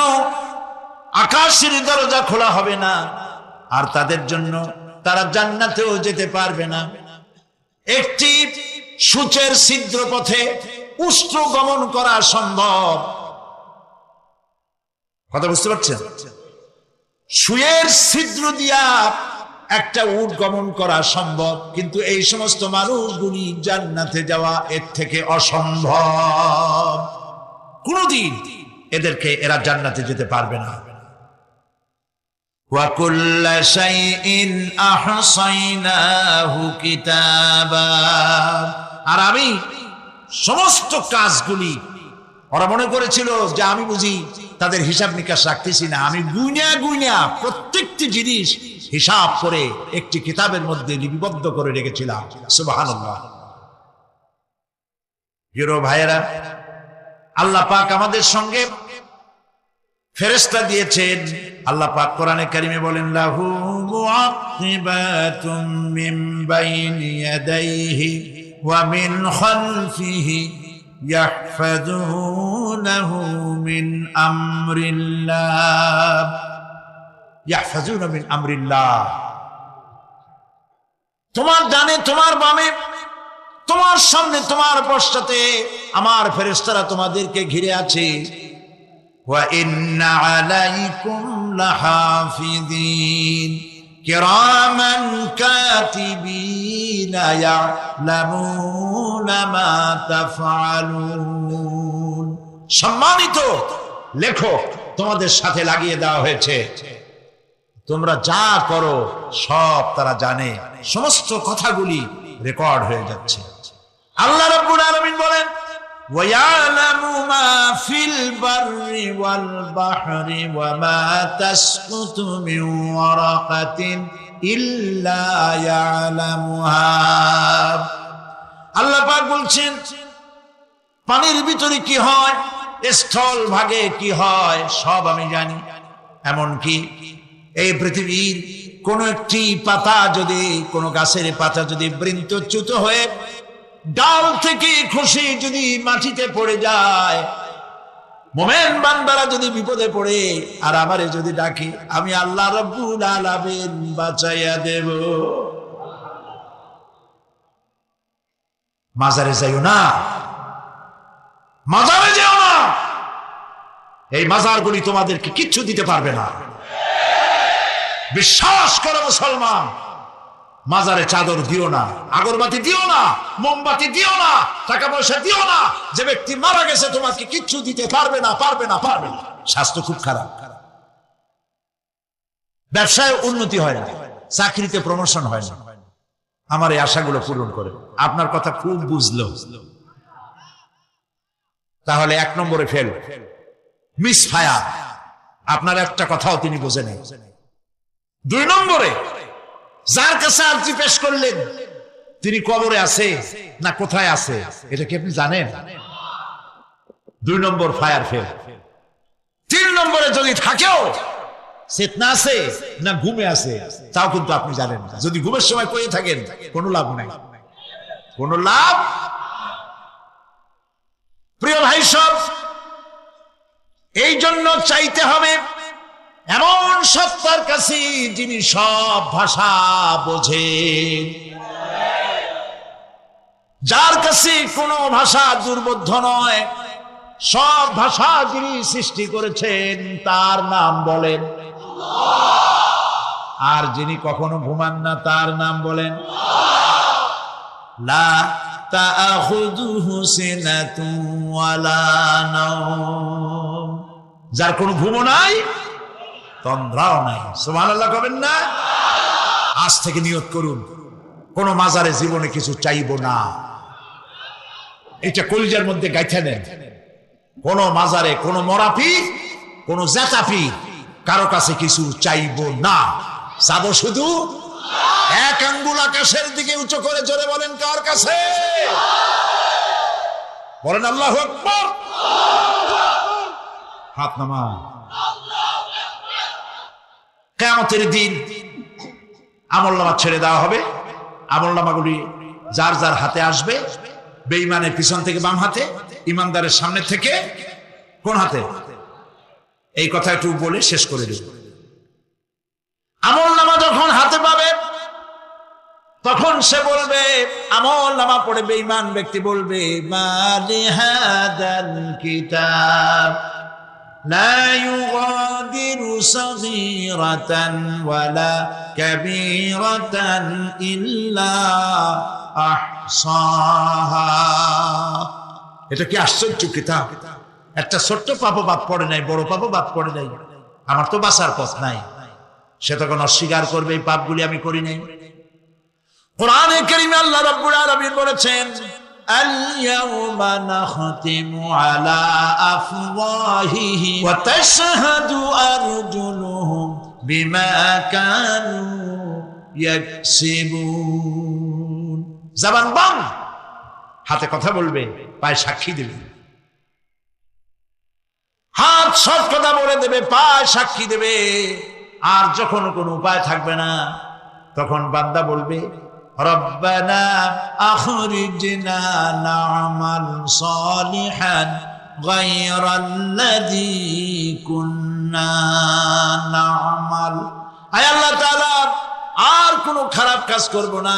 আকাশের দরজা খোলা হবে না, আর তাদের জন্য তারা জান্নাতেও যেতে পারবে না। একটি সূচের ছিদ্র পথে উষ্ট্র গমন করা সম্ভব। কথা বুঝতে পারছেন? সুয়ের ছিদ্র দিয়া একটা উট গমন করা সম্ভব, কিন্তু এই সমস্ত মানুষগুলি জান্নাতে যাওয়া এর থেকে অসম্ভব। কোনদিন এরা জান্নাতে যেতে পারবে না। ওয়া কুল্লা শাইইন আহসাইনাহু কিতাবা। আর আমি সমস্ত কাজগুলি, ওরা মনে করেছিল যে আমি বুঝি তাদের হিসাব নিকাশ রাখতেছি না, আমি গুইনা প্রত্যেকটি জিনিস হিসাব করে একটি কিতাবের মধ্যে লিপিবদ্ধ করে রেখেছিলাম। সুবহানাল্লাহ। প্রিয় ভাইয়েরা, আল্লাহ পাক আমাদের সঙ্গে ফেরেশতা দিয়েছেন। আল্লাহ পাক কোরআনে কারিমে বলেন, লাহু মুআক্কিবাতুম মিন বাইনি ইয়াদাইহি ওয়া মিন খালফিহি ইয়াহফাযুনাহু মিন আমরিল্লাহ। ইয়াহফাযুনা মিন আমরিল্লাহ। তোমার ডানে, তোমার বামে, তোমার সামনে, তোমার পশ্চাতে আমার ফেরেশতারা তোমাদেরকে ঘিরে আছে। ওয়া ইন্না আলাইকুম লাহাফিযিন কিরামান কাতিবিন ইয়ালামুনা মা তাফআলুন। সম্মানিত লেখক তোমাদের সাথে লাগিয়ে দেওয়া হয়েছে, তোমরা যা করো সব তারা জানে, সমস্ত কথাগুলি রেকর্ড হয়ে যাচ্ছে। আল্লাহ রাব্বুল আলামিন বলেন, وَيَعْلَمُ مَا فِي الْبَرِّ وَالْبَحْرِ وَمَا تَسْقُطُ مِنْ وَرَقَةٍ إِلَّا يَعْلَمُهَا। আল্লাহ পাক বলছেন, পানির ভিতরে কি হয়, স্থল ভাগে কি হয়, সব আমি জানি। এমনকি এই পৃথিবীর কোন একটি পাতা যদি, কোন গাছের পাতা যদি বৃন্তচ্যুত হয়ে ডাল থেকে খসে যদি মাটিতে পড়ে যায়, মোমেন বান্দারা যদি বিপদে পড়ে আর আমারে যদি ডাকে, আমি আল্লাহ রাব্বুল আলামিন বাঁচাইয়া দেব। মাজারে যাইও না, মাজারে যেও না, এই মাজারগুলি তোমাদেরকে কিচ্ছু দিতে পারবে না। বিশ্বাস করো মুসলমান, মাজারে চাদর দিও না, আগরবাতি দিও না, মোমবাতি দিও না, টাকা পয়সা দিও না। যে ব্যক্তি মারা গেছে তোমাকে কিচ্ছু দিতে পারবে না, পারবে না, পারবে না। স্বাস্থ্য খুব খারাপ, ব্যবসায় উন্নতি হয় না, চাকরিতে প্রমোশন হয় না। আমার এই আশাগুলো পূরণ করে। আপনার কথা খুব বুঝলো, তাহলে 1 নম্বরে ফেল, মিস ফায়ার। আপনার একটা কথাও তিনি বোঝেন। 2 নম্বরে, যার কাছে আরজি পেশ করলেন তিনি কবরে আছে না কোথায় আছে এটা কি আপনি জানেন? 2 নম্বর ফায়ার ফেল। 3 নম্বরে, যদি থাকেও চেতনা আছে না ঘুমে আছে তাও কিন্তু আপনি জানেন না। যদি ঘুমের সময় কয়ে থাকেন কোনো লাভ নাই, কোনো লাভ। প্রিয় ভাই সব, এই জন্য চাইতে হবে এমন সত্তার কাছে যিনি সব ভাষা বোঝেন, যার কাছে কোনো ভাষা দুর্বোধ্য নয়। সব ভাষা যিনি সৃষ্টি করেছেন তার নাম বলেন, আর যিনি কখনো ঘুমান না তার নাম বলেন লা তাআখুযুহু সিনাতুন ওয়ালা নাওম। যার কোনো ঘুমও নাই, তন্দ্রাও নাই। সুবহানাল্লাহ কবেন না? আজ থেকে নিয়ত করুন, কোন মাজারে জীবনে কিছু চাইবো না। এটা কলিজার মধ্যে গাইথা নেন। কোন মাজারে, কোন মরাপি, কোন জেতাপি কারো কাছে কিছু চাইবো না। চাবো শুধু এক আঙ্গুল আকাশের দিকে উঁচু করে জোরে বলেন, কার কাছে? বলেন আল্লাহু আকবার। হাত নামা। কিয়ামতের দিন আমলনামা ছেড়ে দেওয়া হবে। আমলনামাগুলি যার যার হাতে আসবে, বেঈমানের পিছন থেকে বাম হাতে, ইমানদারের সামনে থেকে কোন হাতে? এই কথা একটু বলে শেষ করে দেব। আমলনামা যখন হাতে পাবে তখন সে বলবে, আমলনামা পড়ে বেঈমান ব্যক্তি বলবে, মালি হাদাল কিতাব لا يغادر صغيرة ولا كبيرة إلا أحصاها। এটা কি আশ্চর্য কিতাব! একটা ছোট্ট পাপও বাদ পড়ে নাই, বড় পাপও বাদ পড়ে নাই। আমার তো বাঁচার পথ নাই। সে তখন অস্বীকার করবে, এই পাপগুলি আমি করি নাই। কোরআনে কারীমে আল্লাহ রাব্বুল আলামিন বলেছেন, اليوم نختم على أفواههم وتشهد أرجلهم بما كانوا يكسبون। জবান বন্ধ, হাতে কথা বলবে, পায়ে সাক্ষী দেবে। হাত সব কথা বলে দেবে, পায় সাক্ষী দেবে। আর যখন কোনো উপায় থাকবে না, তখন বান্দা বলবে রব্বানা আখরিজনা না'মাল সালিহান গায়রাল্লাযী কুন্না না'মাল। আয় আল্লাহ তাআলা, আর কোনো খারাপ কাজ করব না,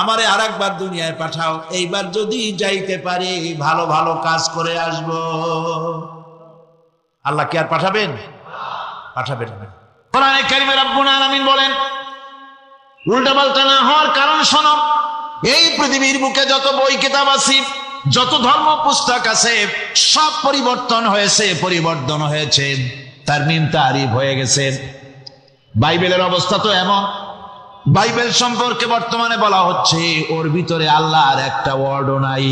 আমারে আরেকবার দুনিয়ায় পাঠাও। এইবার যদি যাইতে পারি ভালো ভালো কাজ করে আসব। আল্লাহ কি আর পাঠাবেন? পাঠাবেন না। কোরআনে কারিমে রব্বুল আলামিন বলেন, উল্টাপাল্টা না হওয়ার কারণ শোনো। এই পৃথিবীর বুকে যত বই কিতাব আছে, যত ধর্ম পুস্তক আছে, সব পরিবর্তন হয়েছে, পরিবর্তন হয়েছে, তারমিম তারিফ হয়ে গেছে। বাইবেলের অবস্থা তো এমন, বাইবেল সম্পর্কে বর্তমানে বলা হচ্ছে ওর ভিতরে আল্লাহর একটা ওয়ার্ডও নাই।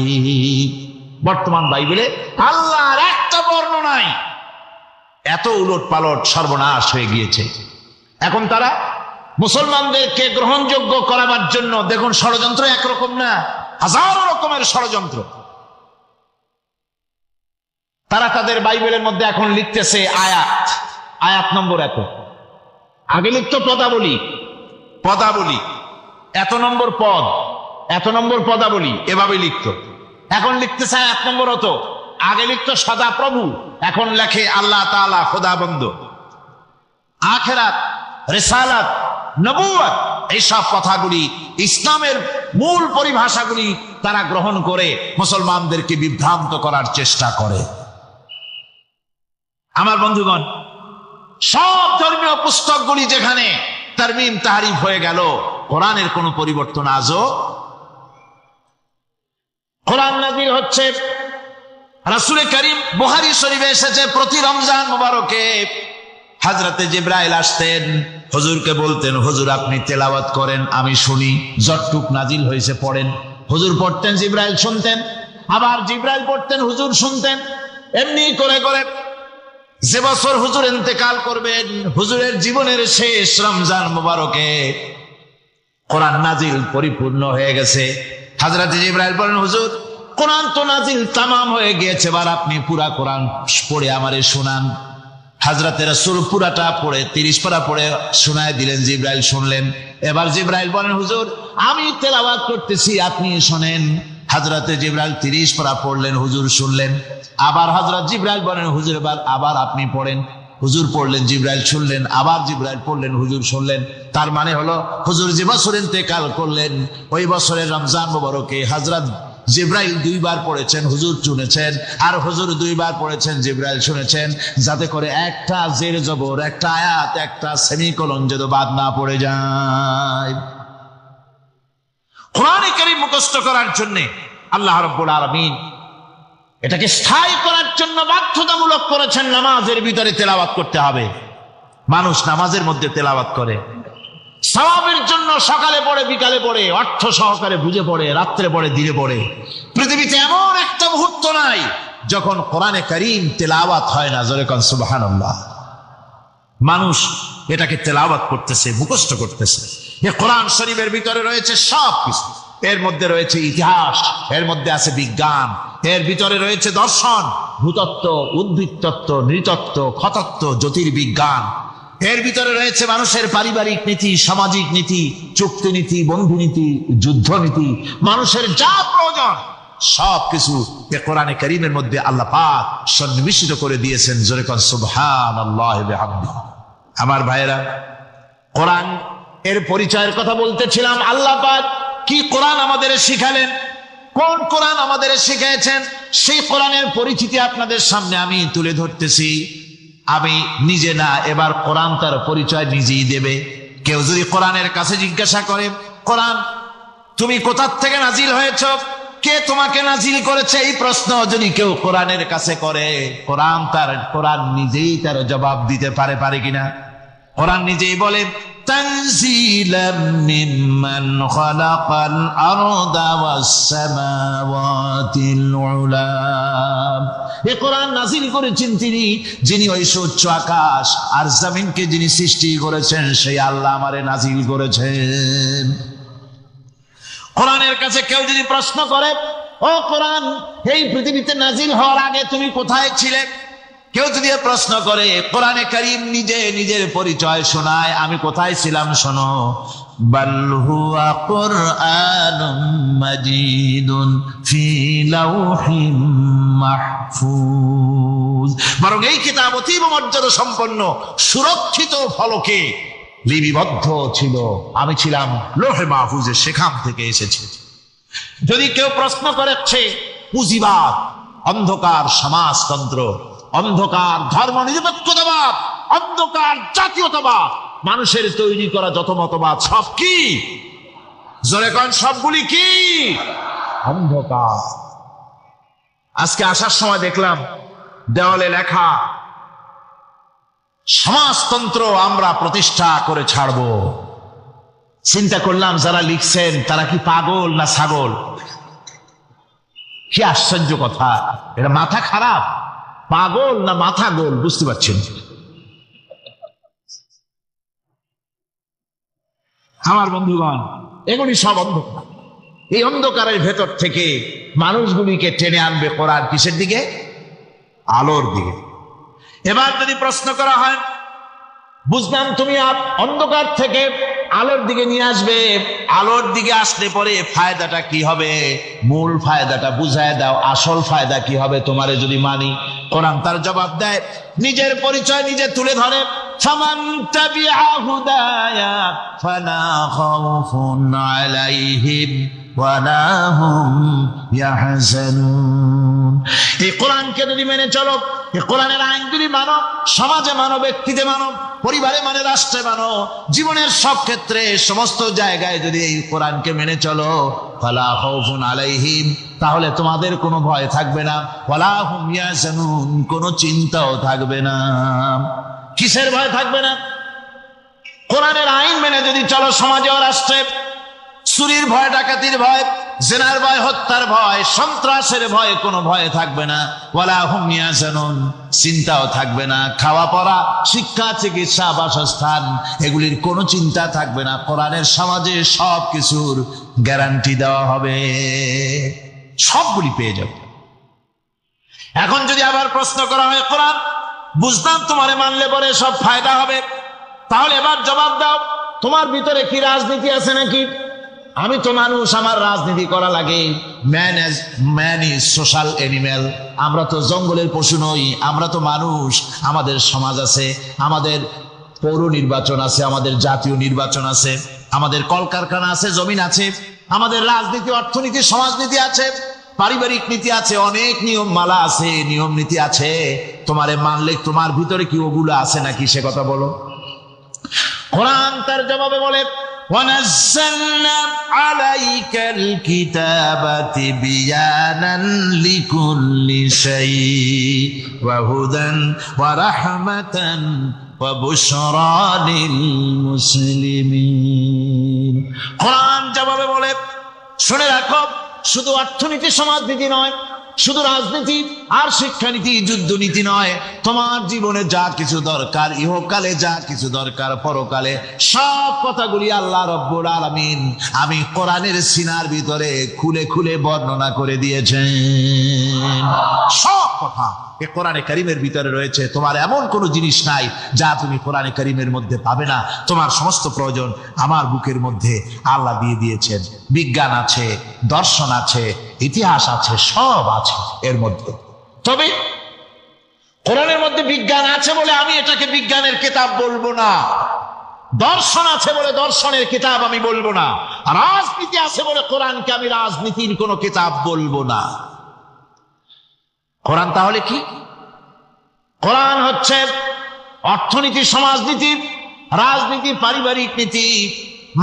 বর্তমান বাইবেলে আল্লাহর একটা বর্ণ নাই। এত উলট পালট সর্বনাশ হয়ে গিয়েছে। এখন তারা মুসলমানদেরকে গ্রহণযোগ্য করাবার জন্য দেখুন, ষড়যন্ত্র একরকম না, হাজারো রকমের ষড়যন্ত্র। তারা তাদের বাইবেলের মধ্যে এখন লিখতেছে আয়াত, আয়াত নম্বর এত। আগে লিখতো পদাবলী, পদাবলী এত নম্বর পদ, এত নম্বর পদাবলী, এভাবে লিখতো। এখন লিখতেছে আয়াত নম্বর অত। আগে লিখতো সদা প্রভু, এখন লেখে আল্লাহ তাআলা খোদাবন্দ। আখিরাত, রিসালাত, নবুয়ত, এইসব কথাগুলি, ইসলামের মূল পরিভাষাগুলি তারা গ্রহণ করে মুসলমানদেরকে বিভ্রান্ত করার চেষ্টা করে। আমার বন্ধুগণ, সব ধর্মীয় পুস্তকগুলি যেখানে তারমিম তারিফ হয়ে গেল, কোরআনের কোনো পরিবর্তন আজও। কোরআন নাযিল হচ্ছে, রাসূল করিম বুখারী শরীফে এসেছে, প্রতি রমজান মুবারকে হযরতে জিবরাইল আসতেন, হুজুরকে বলতেন হুজুর আপনি তেলাওয়াত করেন, আমি শুনি, যতটুক নাজিল হয়েছে পড়েন। হুজুর পড়তেন, জিবরাইল শুনতেন, আবার জিবরাইল পড়তেন, হুজুর শুনতেন। এমনি করে করে যে বছর হুজুর ইন্তেকাল করবেন, হুজুরের জীবনের শেষ রমজান মুবারকে কোরআন নাজিল পরিপূর্ণ হয়ে গেছে। হযরত জিবরাইল বলেন হুজুর কোরআন তো নাজিল তামাম হয়ে গিয়েছে, এবার আপনি পুরা কোরআন পড়ে আমারে শোনান। হযরতে রাসূল পুরাটা পড়ে 30 পারা পড়ে শোনায় দিলেন, জিবরাইল শুনলেন। এবার জিবরাইল বলেন হুজুর আমি তেলাওয়াত করতেছি, আপনি শোনেন। হযরতে জিবরাইল 30 পারা পড়লেন, হুজুর শুনলেন। আবার হযরত জিবরাইল বলেন হুজুর আবার আপনি পড়েন। হুজুর পড়লেন, জিবরাইল শুনলেন, আবার জিবরাইল পড়লেন, হুজুর শুনলেন। তার মানে হলো হুজুর যে বছর ইন্তেকাল করলেন, ওই বছরের রমজান মুবারকে হযরত জিবরাইল 2 বার পড়েছেন, হুজুর শুনেছেন, আর হুজুর 2 বার পড়েছেন, জিবরাইল শুনেছেন, যাতে করে একটা জের জবর, একটা আয়াত, একটা সেমিকোলন যেন বাদ না পড়ে যায়। কোরআন কারীম মুখস্থ করার জন্য আল্লাহ রাব্বুল আলামিন এটাকে স্থায়ী করার জন্য বাধ্যতামূলক করেছেন, নামাজের ভিতরে তেলাওয়াত করতে হবে। মানুষ নামাজের মধ্যে তেলাওয়াত করে সওয়াবের জন্য, সকালে পড়ে, বিকালে পড়ে, অর্থ সহকারে বুঝে পড়ে, রাত্রে পড়ে, দিনে পড়ে। পৃথিবীতে এমন একটা মুহূর্ত নাই যখন কোরআনে কারীম তেলাওয়াত হয় না। জোরে কোন সুবহানাল্লাহ। মানুষ এটাকে তেলাওয়াত করতেছে, মুখস্থ করতেছে। এই কোরআন শরীফের ভিতরে রয়েছে সব কিছু। এর মধ্যে রয়েছে ইতিহাস, এর মধ্যে আছে বিজ্ঞান, এর ভিতরে রয়েছে দর্শন, ভূতত্ত্ব, উদ্ভিদতত্ত্ব, নৃতত্ত্ব, খতত্ত্ব, জ্যোতির্বিজ্ঞান। এর ভিতরে রয়েছে মানুষের পারিবারিক নীতি, সামাজিক নীতি, চুক্তি নীতি, বন্ধু নীতি, যুদ্ধ নীতি, মানুষের যা প্রয়োজন সবকিছু এ কোরআনে কারীমের মধ্যে আল্লাহ পাক সন্নিবেশিত করে দিয়েছেন। জোরে কোন সুবহানাল্লাহি ওয়া বিহামদিহি। আমার ভাইয়েরা, কোরআন এর পরিচয়ের কথা বলতেছিলাম। আল্লাহ পাক কি কোরআন আমাদের শিখালেন, কোন কোরআন আমাদের শিখিয়েছেন, সেই কোরআনের পরিচিতি আপনাদের সামনে আমি তুলে ধরতেছি। আমি নিজে না, এবার কোরআন তার পরিচয় নিজেই দেবে। কেউ যদি কোরআনের কাছে জিজ্ঞাসা করে, কোরআন তুমি কোথা থেকে নাজিল হয়েছ, কে তোমাকে নাজিল করেছে, এই প্রশ্ন যদি কেউ কোরআনের কাছে করে, কোরআন নিজেই তার জবাব দিতে পারে কিনা? কোরআন নিজেই বলে তানজিলাম মিম্মান খালাকাল আরদা ওয়াস সামাওয়াতিল উলা। এই কোরআন নাজিল করেছেন তিনি, যিনি ওই সুউচ্চ আকাশ আর জমিনকে যিনি সৃষ্টি করেছেন, সেই আল্লাহ আমারে নাজিল করেছেন। কোরআনের কাছে কেউ যদি প্রশ্ন করে, ও কোরআন এই পৃথিবীতে নাজিল হওয়ার আগে তুমি কোথায় ছিলে, কেউ যদি প্রশ্ন করে, কোরআনে কারীম নিজে নিজের পরিচয় শোনায়, আমি কোথায় ছিলাম শোনো, বাল হুয়া কুরআনুম মাজিদুন ফি লাওহিম মাহফুজ, বরং এই কিতাব অতীব মর্যাদা সম্পন্ন সুরক্ষিত ফলকে লিপিবদ্ধ ছিল, আমি ছিলাম লৌহে মাহফুজে, সেখান থেকে এসেছে। যদি কেউ প্রশ্ন করেছে পুঁজিবাদ, অন্ধকার সমাজতন্ত্র, অন্ধকার ধর্ম নিরপেক্ষতাবাদ, অন্ধকার জাতীয়তাবাদ, মানুষের তৈরি করা যত মতবাদ সব কি, জোরে কোন, সবগুলি কি অন্ধকার। আজকে আসার সময় দেখলাম দেওয়ালে লেখা, সমাজতন্ত্র আমরা প্রতিষ্ঠা করে ছাড়ব। চিন্তা করলাম যারা লিখছেন তারা কি পাগল না ছাগল? কি আশ্চর্য কথা, এটা মাথা খারাপ, পাগল না মাথা গোল বুঝতে পারছেন? আমার বন্ধুগণ, এগুলি সব অন্ধকার। এই অন্ধকারের ভেতর থেকে মানুষগুলিকে টেনে আনবে কোরআন কিসের দিকে? আলোর দিকে। এবার যদি প্রশ্ন করা হয়, বুঝলাম তুমি অন্ধকার থেকে আলোর দিকে নিয়ে আসবে, আলোর দিকে আসলে পরে ফায়দাটা কি হবে? মূল ফায়দাটা বুঝায় দাও, আসল ফায়দা কি হবে তোমারে যদি মানি? কোরআন তার জবাব দেয়, নিজের পরিচয় নিজে তুলে ধরে, ফামান তাবিআ হুদায়া ফালা খাউফুন আলাইহিম ওয়ালা হুম ইয়াহজানুন। এই কোরআনকে যদি মেনে চলো, এই কোরআনের আইনগুলি মানো, সমাজে মানো, ব্যক্তিতে মানো, পরিবারে মানে, রাষ্ট্রে মানো, জীবনের সব ক্ষেত্রে সমস্ত জায়গায় যদি এই কোরআনকে মেনে চলো, ফালা খাউফুন আলাইহিম, তাহলে তোমাদের কোনো ভয় থাকবে না, ওয়ালা হুম ইয়াহজানুন, কোনো চিন্তাও থাকবে না। কিসের ভয় থাকবে না? কোরআনের আইন মেনে যদি চলো সমাজে ও রাষ্ট্রে, চুরির ভয়, ডাকাতির ভয়, জেনার ভয়, হত্যার ভয়, সন্ত্রাসের ভয়, কোনো ভয় থাকবে না। ওয়ালা হুম ইয়াহজানুন, চিন্তাও থাকবে না। খাওয়া পড়া, শিক্ষা, চিকিৎসা, বাসস্থান, এগুলির কোনো চিন্তা থাকবে না। কোরআনের সমাজে সব কিছুর গ্যারান্টি দেওয়া হবে, সবগুলি পেয়ে যাবে। এখন যদি আবার প্রশ্ন করা হয়, কোরআন বুঝতাম তোমারে মানলে পরে সব ফায়দা হবে, তাহলে এবার জবাব দাও, তোমার ভিতরে কি রাজনীতি আছে নাকি? আমি তো মানুষ, আমার রাজনীতি করা লাগে। ম্যান ইজ সোশ্যাল অ্যানিম্যাল, আমরা তো জঙ্গলের পশু নই, আমরা তো মানুষ। আমাদের সমাজ আছে, আমাদের পৌর নির্বাচন আছে, আমাদের জাতীয় নির্বাচন আছে, আমাদের কলকারখানা আছে, জমিন আছে, আমাদের রাজনীতি, অর্থনীতি, সমাজনীতি আছে, পারিবারিক নীতি আছে, অনেক নিয়ম মালা আছে, নিয়ম নীতি আছে। তোমারে মানলে তোমার ভিতরে কি ওগুলো আছে নাকি সে কথা বলো। কোরআন তার জবাবে বলে, وَنَزَّلْنَا عَلَيْكَ الْكِتَابَ تِبْيَانًا لِكُلِّ شَيْءٍ وَهُدًى وَرَحْمَةً وَبُشْرَى لِلْمُسْلِمِينَ। কোরআন জবাবে বলে, শুনে রাখো, শুধু অর্থনীতি সমাজনীতি নয়, শুধু রাজনীতি আর শিক্ষানীতি, যুদ্ধনীতি নয়, তোমার জীবনে যা কিছু দরকার, ইহকালে যা কিছু দরকার, পরকালে, সব কথাগুলি আল্লাহ রব্বুল আলামিন আমি কোরআনের সিনার ভিতরে খুলে খুলে বর্ণনা করে দিয়েছেন। সব কথা এ কোরআনে কারীমের ভিতরে রয়েছে। তোমার এমন কোনো জিনিস নাই যা তুমি কোরআনে কারীমের মধ্যে পাবে না। তোমার সমস্ত প্রয়োজন আমার বুকের মধ্যে আল্লাহ দিয়ে দিয়েছেন। বিজ্ঞান আছে, দর্শন আছে, ইতিহাস আছে, সব আছে এর মধ্যে। তবে কোরআনের মধ্যে বিজ্ঞান আছে বলে আমি এটাকে বিজ্ঞানের কিতাব বলবো না, দর্শন আছে বলে দর্শনের কিতাব আমি বলবো না, রাজনীতি আছে বলে কোরআনকে আমি রাজনীতির কোনো কিতাব বলবো না। কোরআন তাহলে কি? কোরআন হচ্ছে অর্থনীতি, সমাজনীতি, রাজনীতি, পারিবারিক নীতি,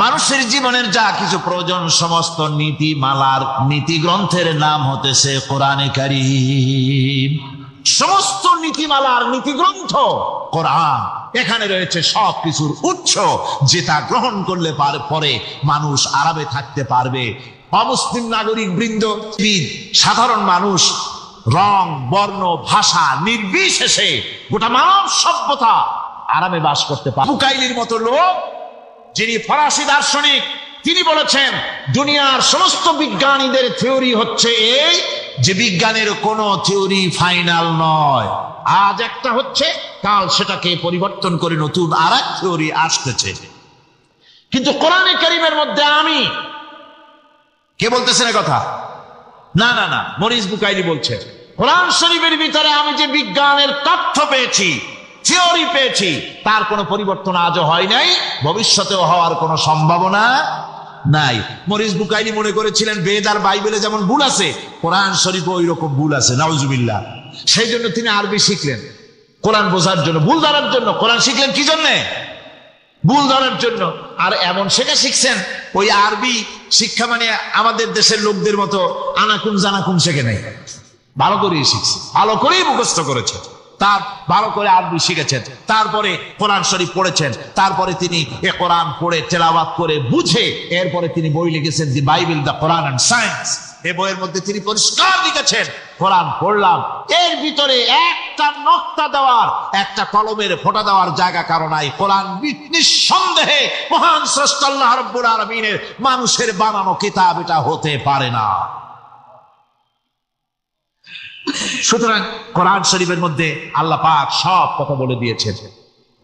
মানুষের জীবনের যা কিছু প্রয়োজন, সমস্ত নীতি মালার নীতি গ্রন্থের নাম হতেছে কোরআনে কারীম। সমস্ত নীতিমালার নীতি গ্রন্থ কোরআন। এখানে রয়েছে সব কিছুর উৎস, যেটা গ্রহণ করলে পরে মানুষ আরামে থাকতে পারবে। অমুসলিম নাগরিক বৃন্দ, সাধারণ মানুষ, রং, বর্ণ, ভাষা নির্বিশেষে গোটা মানব সভ্যতা আরামে বাস করতে পারে। বুকাইলির মতো লোক, যিনি ফরাসি দার্শনিক, তিনি বলেছেন দুনিয়ার সমস্ত বিজ্ঞানীদের থিওরি হচ্ছে এই যে বিজ্ঞানের কোনো থিওরি ফাইনাল নয়। আজ একটা হচ্ছে, কাল সেটাকে পরিবর্তন করে নতুন আর এক থিওরি আসতেছে। কিন্তু কোরআনে কারীমের মধ্যে আমি, কে বলতেছেন এ কথা? না না না, মরিস বুকাইলি বলছে, কোরআন শরীফের ভিতরে আমি যে বিজ্ঞানের তথ্য পেয়েছি, থিওরি পেয়েছি, তার কোনো পরিবর্তন আজও হয় নাই, ভবিষ্যতেও হওয়ার কোনো সম্ভাবনা নাই। মরিস বুকাইলি মনে করেছিলেন বেদ আর বাইবেলে যেমন ভুল আছে, কোরআন শরীফে ওই রকম ভুল আছে, নাউজুবিল্লাহ। সেই জন্য তিনি আরবি শিখলেন কোরআন বোঝার জন্য, ভুল ধরার জন্য। কোরআন শিখলেন কি জন্যে? ভুল ধরার জন্য। আর এমন শেখা শিখছেন, ওই আরবি শিক্ষা মানে আমাদের দেশের লোকদের মতো আনাকুম জানাকুম শেখে নাই, ভালো করেই শিখছে, ভালো করেই মুখস্থ করেছে, তার ভালো করে আরবি শিখেছেন, তারপরে কোরআন শরীফ পড়েছেন, তারপরে তিনি এ কোরআন পড়ে তেলাওয়াত করে বুঝে এরপরে তিনি বই লিখেছেন the Bible, the Quran and science. এই বইয়ের মধ্যে তিনি পরিষ্কার লিখেছেন, কোরআন পড়লাম, এর ভিতরে একটা নকতা দেওয়ার, একটা কলমের ফোঁটা দেওয়ার জায়গা কারণ নাই। কোরআন নিঃসন্দেহে মহান স্রষ্টা আল্লাহ রাব্বুল আলামিনের মানুষের বানানো কিতাব, এটা হতে পারে না। সুতরাং কোরআন শরীফের মধ্যে আল্লাহ পাক সব কথা বলে দিয়েছেন।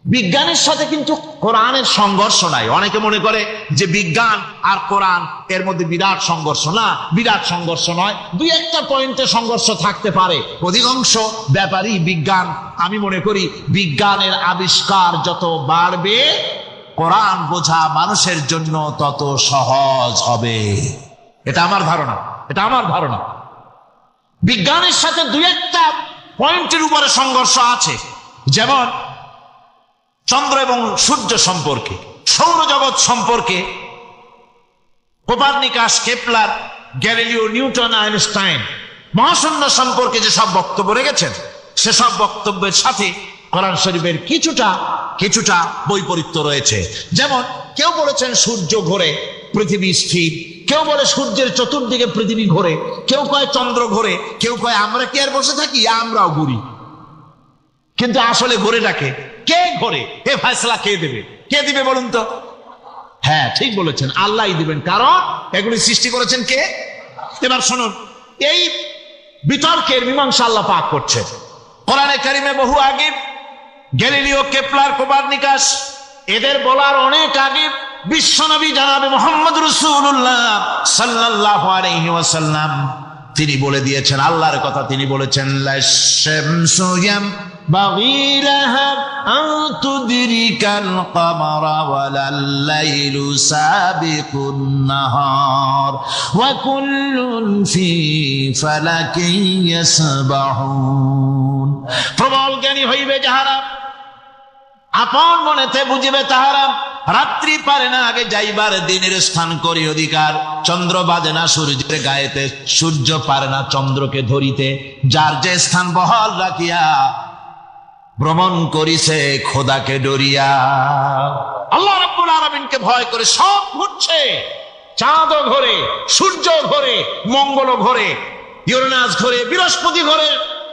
বিজ্ঞানের সাথে কিন্তু কোরআনের সংঘর্ষ নাই। অনেকে মনে করে যে বিজ্ঞান আর কোরআন এর মধ্যে বিরাট সংঘর্ষ। না, বিরাট সংঘর্ষ নয়, দুই একটা পয়েন্টে সংঘর্ষ থাকতে পারে। অধিকাংশ ব্যাপারই বিজ্ঞান, আমি মনে করি বিজ্ঞানের আবিষ্কার যত বাড়বে, কোরআন বোঝা মানুষের জন্য তত সহজ হবে। এটা আমার ধারণা, এটা আমার ধারণা। বিজ্ঞানের সাথে দুই একটা পয়েন্টের উপরে সংঘর্ষ আছে, যেমন চন্দ্র এবং সূর্য সম্পর্কে, সৌরজগৎ সম্পর্কে Copernicus, Kepler, Galileo, Newton, Einstein মহাশূন্য সম্পর্কে যে সব বক্তব্য রেখেছেন, সেসব বক্তব্যের সাথে কোরআন শরীফের কিছুটা বৈপরীত্য রয়েছে। যেমন কেউ বলেছেন সূর্য ঘোরে, পৃথিবী স্থির, কেউ বলে সূর্যের চতুর্দিকে পৃথিবী ঘোরে, কেউ কয় চন্দ্র ঘোরে, কেউ কয় আমরা কি আর বসে থাকি, আমরাও ঘুরি। কিন্তু আসলে ঘোরেটাকে কে ঘোরে, এ ফয়সালা কে দেবে? কে দিবে বলুন তো? হ্যাঁ, ঠিক বলেছেন, আল্লাহই দিবেন, কারণ এগুলি সৃষ্টি করেছেন কে? এবার শুনুন, এই বিতর্কের মীমাংসা আল্লাহ পাক করছে কোরআনে কারিমে বহু আগে। গ্যালিলিও, কেপলার, কোপারনিকাস এদের বলার অনেক আগে বিশ্বনবী জনাবে মুহাম্মদ রাসূলুল্লাহ সাল্লাল্লাহু আলাইহি ওয়াসাল্লাম তিনি বলে দিয়েছেন, আল্লাহর কথা তিনি বলেছেন, লাশ-শামসু ইয়ানবাগী লাহা আন তুদরিকাল কামারা ওয়ালাল লাইলু সাবিকুন নাহার ওয়া কুল্লুন ফি ফালাকিন ইয়াসবাহুন। প্রবল জ্ঞানী হইবে যাহারা, আপন মনেতে বুঝিবে তাহারা, রাত্রি পারে না আগে যাইবার দিনের স্থান করি অধিকার। চন্দ্র বাজে না সূর্যের গায়েতে, সূর্য পারে না চন্দ্রকে ধরিতে। যার যে স্থান বহাল রাখিয়া ভ্রমণ করিছে খোদাকে ডরিয়া। আল্লাহ রাব্বুল আলামিনকে ভয় করে সব ঘুরছে, চাঁদও ঘোরে, সূর্য ঘোরে, মঙ্গল ঘোরে, ইউরেনাস ঘোরে, বৃহস্পতি ঘোরে,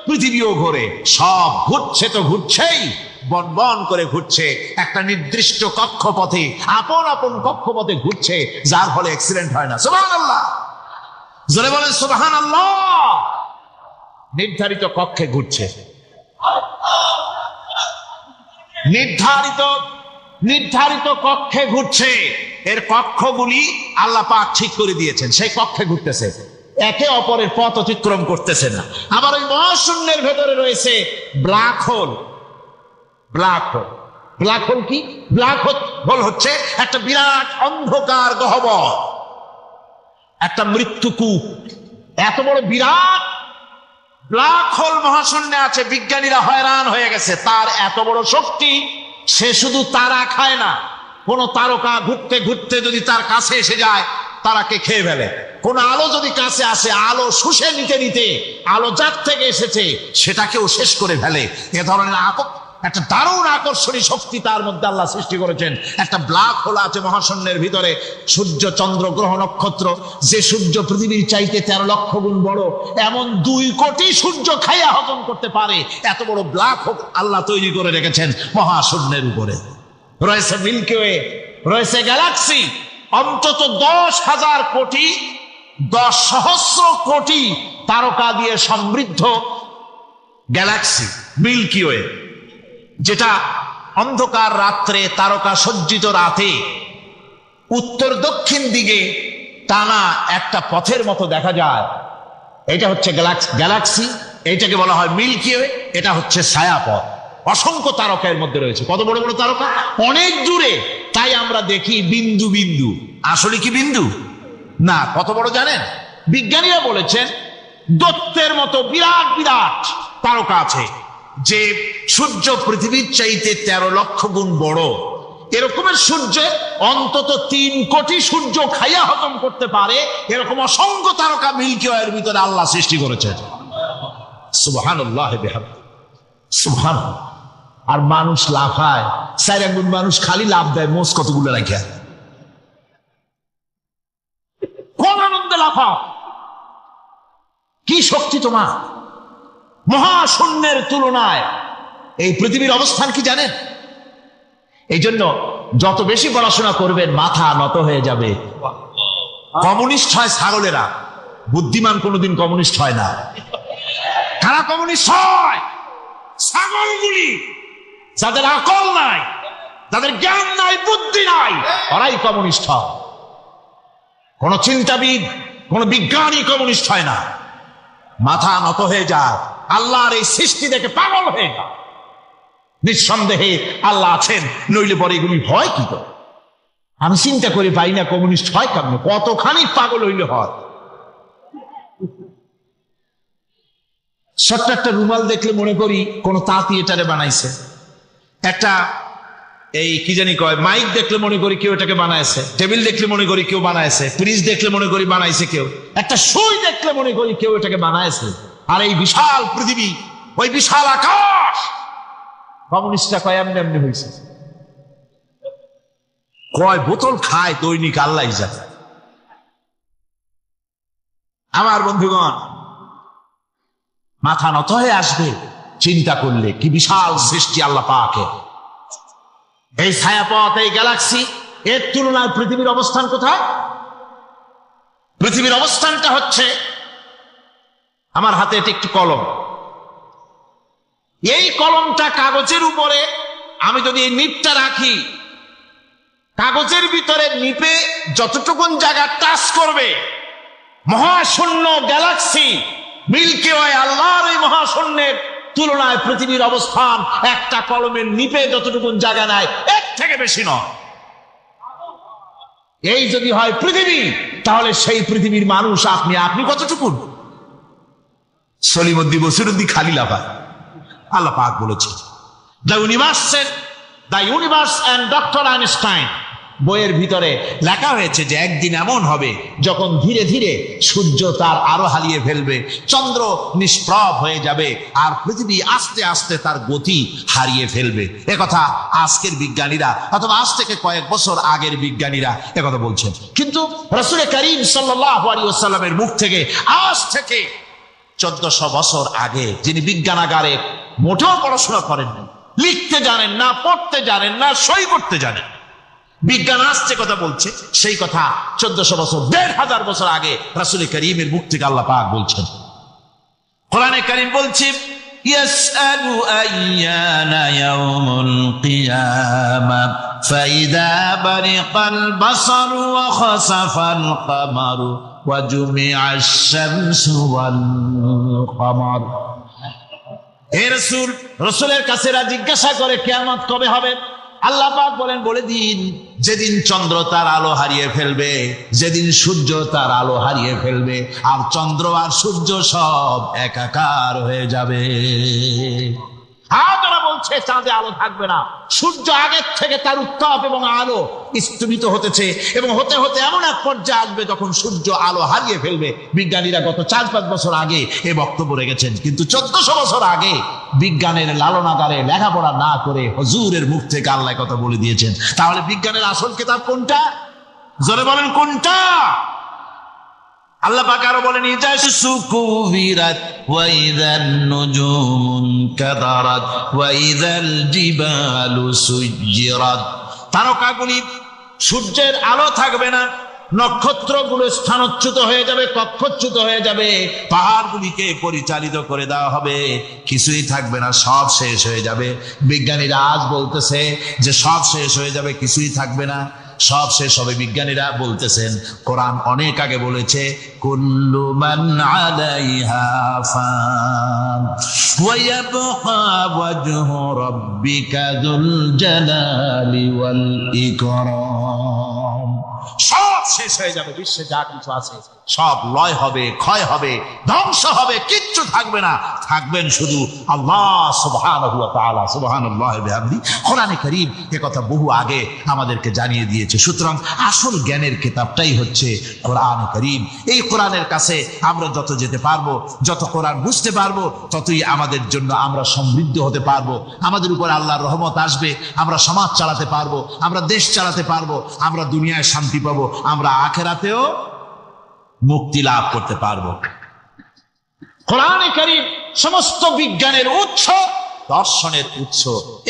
পৃথিবীও ঘোরে। সব ঘুরছে তো ঘুরছেই, বন করে ঘুরছে একটা নির্দিষ্ট কক্ষপথে, আপন আপন কক্ষপথে ঘুরছে, যার ফলে অ্যাক্সিডেন্ট হয় না। সুবহানাল্লাহ, জোরে বলেন সুবহানাল্লাহ। নির্ধারিত কক্ষে ঘুরছে, নির্ধারিত কক্ষে ঘুরছে। এর কক্ষগুলি আল্লাহ পাক ঠিক করে দিয়েছেন, সেই কক্ষে ঘুরতেছে, একে অপরের পথ অতিক্রম করতেছে না। আবার ওই মহাশূন্যের ভেতরে রয়েছে ব্ল্যাক হোল। ব্ল্যাক হোল কি? ব্ল্যাক হোল হচ্ছে একটা বিরাট অন্ধকার গহ্বর, একটা মৃত্যুকূপ। এত বড় বিরাট ব্ল্যাক হোল মহাশূন্যে আছে, বিজ্ঞানীরা হয়রান হয়ে গেছে। তার এত বড় শক্তি, সে শুধু তারা খায় না, কোন তারকা ঘুরতে ঘুরতে যদি তার কাছে এসে যায় তারাকে খেয়ে ফেলে। কোন আলো যদি কাছে আসে, আলো শুষে নিতে নিতে আলো যার থেকে এসেছে সেটাকেও শেষ করে ফেলে। এ ধরনের একটা দারুণ আকর্ষণী শক্তি তার মধ্যে আল্লাহ সৃষ্টি করেছেন। একটা ব্ল্যাক হোল আছে মহাশূন্যের ভিতরে। সূর্য, চন্দ্র, গ্রহ, নক্ষত্র, যে সূর্য পৃথিবীর চাইতে 13 লক্ষ গুণ বড়, এমন 2 কোটি সূর্য খাইয়া হজম করতে পারে এত বড় ব্ল্যাক হোল আল্লাহ তৈরি করে রেখেছেন মহাশূন্যের উপরে। রয়েছে মিল্কি ওয়ে, রয়েছে গ্যালাক্সি, অন্তত 10,000 কোটি, 10 সহস্র কোটি তারকা দিয়ে সমৃদ্ধ গ্যালাক্সি মিল্কি ওয়ে, যেটা অন্ধকার রাত্রে তারকা সজ্জিত রাতে উত্তর দক্ষিণ দিকে টানা একটা পথের মতো দেখা যায়, এটা হচ্ছে গ্যালাক্সি। এইটাকে বলা হয় মিল্কি ওয়ে। এটা হচ্ছে ছায়াপথ। অসংখ্য তারকা এর মধ্যে রয়েছে। কত বড় বড় তারকা, অনেক দূরে। তাই আমরা দেখি বিন্দু বিন্দু, আসলে কি বিন্দু না। কত বড় জানেন? বিজ্ঞানীরা বলেছেন দৈত্যের মতো বিরাট বিরাট তারকা আছে, যে সূর্য পৃথিবীর চাইতে 13 লক্ষ গুণ বড়। এরকমের সূর্য অন্তত 3 কোটি সূর্য খাইয়া হজম করতে পারে, এরকম অসংখ্য তারকা মিল্কি ওয়ের ভিতরে আল্লাহ সৃষ্টি করেছেন। সুবহানাল্লাহ বিহামদিহি, সুবহানাল্লাহ। আর মানুষ লাফায়, 4 আঙ্গুল মানুষ খালি লাফ দেয়, মোষ কতগুলো রাখা, কোন আনন্দে লাফাও। কি শক্তি তোমার! মহাশূন্যের তুলনায় এই পৃথিবীর অবস্থান কি জানেন? এই জন্য যত বেশি পড়াশোনা করবেন মাথা নত হয়ে যাবে। কমিউনিস্ট হয় ছাগলেরা, বুদ্ধিমান কোনোদিন কমিউনিস্ট হয় না। কারা কমিউনিস্ট হয়? ছাগলগুলি, যাদের আকল নাই, যাদের জ্ঞান নাই, বুদ্ধি নাই, ওরাই কমিউনিস্ট হয়। কোন চিন্তাবিদ, কোন বিজ্ঞানী কমিউনিস্ট হয় না। মাথা নত হয়ে যায়, আল্লাহর এই সৃষ্টি দেখে পাগল হয়ে যায়। নিঃসন্দেহে আল্লাহ আছেন, নইলে পরে এগুলি হয় কি করে? আমি চিন্তা করে পাই না কমিউনিস্ট হয় কেমন, কতখানি পাগল হইলে হয়। ছোট্ট একটা রুমাল দেখলে মনে করি কোন তাঁতি এটারে বানাইছে। একটা এই কি জানি কয় মাইক দেখলে মনে করি কেউ এটাকে বানাইছে। টেবিল দেখলে মনে করি কেউ বানাইছে। ফ্রিজ দেখলে মনে করি বানাইছে কেউ। একটা সুই দেখলে মনে করি কেউ এটাকে বানাইছে। আর এই বিশাল পৃথিবী, ওই বিশাল আকাশ, কমিউনিস্টরা কয় এমনি এমনি হয়েছে। কয় বোতল খায় দৈনিক আল্লাহ জানে। আমার বন্ধুগণ, মাথা নত হয়ে আসবে চিন্তা করলে কি বিশাল সৃষ্টি আল্লাহ পাকের। এই ছায়াপথ, এই গ্যালাক্সি, এর তুলনায় পৃথিবীর অবস্থান কোথায়? পৃথিবীর অবস্থানটা হচ্ছে, আমার হাতে এটি একটি কলম। এই কলমটা কাগজের উপরে আমি যদি এই নিপটা রাখি, কাগজের ভিতরে নিপে যতটুকুন জায়গা টাচ করবে, মহাশূন্য গ্যালাক্সি মিল্কি ওয়ে, আল্লাহর এই মহাশূন্যের তুলনায় পৃথিবীর অবস্থান একটা কলমের নিপে যতটুকুন জায়গা নাই, এর থেকে বেশি নয়। এই যদি হয় পৃথিবী, তাহলে সেই পৃথিবীর মানুষ আপনি কতটুকুন? সলিমুদ্দিন বসিরুদ্দিন খালি লাফায়। আল্লাহ পাক বলেছেন the universe and doctor Einstein বইয়ের ভিতরে লেখা হয়েছে যে একদিন এমন হবে যখন ধীরে ধীরে সূর্য তার আলো হারিয়ে ফেলবে, চন্দ্র নিষ্প্রভ হয়ে যাবে, আর পৃথিবী আস্তে আস্তে তার গতি হারিয়ে ফেলবে। একথা আজকের বিজ্ঞানীরা, অথবা আজ থেকে কয়েক বছর আগের বিজ্ঞানীরা একথা বলছেন। কিন্তু রাসূল করিম সাল্লাল্লাহু আলাইহি ওয়াসাল্লামের মুখ থেকে আজ থেকে 1400 বছর আগে, যিনি বিজ্ঞানাগারে মোটেও পড়াশোনা করেন না, লিখতে জানেন না, পড়তে জানেন না, সই করতে জানেন, বিজ্ঞান আসছে কথা বলছে, সেই কথা 1400 বছর, 1500 বছর আগে রাসূল করিমের মুখ থেকে আল্লাহ পাক বলছেন। কোরআনে কারীম বলছে ইয়াসআলু আইয়ানা ইয়াউমুল কিয়ামা ফাইদা বারিকাল বাসারু ওয়া খাসাফাল কামারু ওয়া জুমিআশ শামসু ওয়াল কামার। হে রাসূল, রাসূলের কাছে জিজ্ঞাসা করে কিয়ামত কবে হবে? আল্লাহ পাক বলেন, বলে দিন যেদিন চন্দ্র তার আলো হারিয়ে ফেলবে, যেদিন সূর্য তার আলো হারিয়ে ফেলবে, আর চন্দ্র আর সূর্য সব একাকার হয়ে যাবে। আজ ওরা বলছে চাঁদে আলো থাকবে না, সূর্য আগের থেকে তার উত্তাপ এবং আলো স্তমিত হতেছে, এবং হতে হতে এমন এক পর্যায়ে আসবে যখন সূর্য আলো হারিয়ে ফেলবে। বিজ্ঞানীরা গত 4-5 বছর আগে এ বক্তব্য রেখেছেন, কিন্তু 1400 বছর আগে বিজ্ঞানের লালনাগারে লেখাপড়া না করে হুজুরের মুখ থেকে আল্লাহ কথা বলে দিয়েছেন। তাহলে বিজ্ঞানের আসল কিতাব কোনটা? জোরে বলেন কোনটা? আল্লাহ পাক আরো বলেন ইজাসু কুবিরাত ওয়া ইযান নুজুমুন কাদারাত ওয়া ইযাল জিবালু সুজ্জিরাত। তারকাগুলি, সূর্যের আলো থাকবে না, নক্ষত্রগুলো স্থানচ্যুত হয়ে যাবে, কক্ষচ্যুত হয়ে যাবে, পাহাড়গুলিকে পরিচালিত করে দেওয়া হবে, কিছুই থাকবে না, সব শেষ হয়ে যাবে। বিজ্ঞানীরা আজ বলতেছে যে সব শেষ হয়ে যাবে, কিছুই থাকবে না, সব শেষ হবে। বিজ্ঞানীরা বলতেছেন, কোরআন অনেক আগে বলেছে, কুল্লু মান আলাইহা ফান ওয়া ইয়াবকা ওয়াজহু রাব্বিকা যুল জালালি ওয়াল ইকরাম। সব শেষ হয়ে যাবে, বিশ্বে যা কিছু আছে সব লয় হবে, ক্ষয় হবে, ধ্বংস হবে, কিচ্ছু থাকবে না, থাকবেন শুধু আল্লাহ সুবহানাহু ওয়া তাআলা। সুবহানাল্লাহি ওয়া বিহামদিহি। কোরআনে কারীম এ কথা বহু আগে আমাদেরকে জানিয়ে দিয়েছে। সুতরাং আসল জ্ঞানের কিতাবটাই হচ্ছে কোরআনে কারীম। এই কোরআনের কাছে আমরা যত যেতে পারবো, যত কোরআন বুঝতে পারবো, ততই আমাদের জন্য আমরা সমৃদ্ধ হতে পারবো, আমাদের উপর আল্লাহর রহমত আসবে, আমরা সমাজ চালাতে পারবো, আমরা দেশ চালাতে পারবো, আমরা দুনিয়ায় শান্তি পাবো, আমরা আখিরাতেও মুক্তি লাভ করতে পারবো। কোরআনে কারীম সমস্ত বিজ্ঞানের উৎস, দর্শনের উৎস।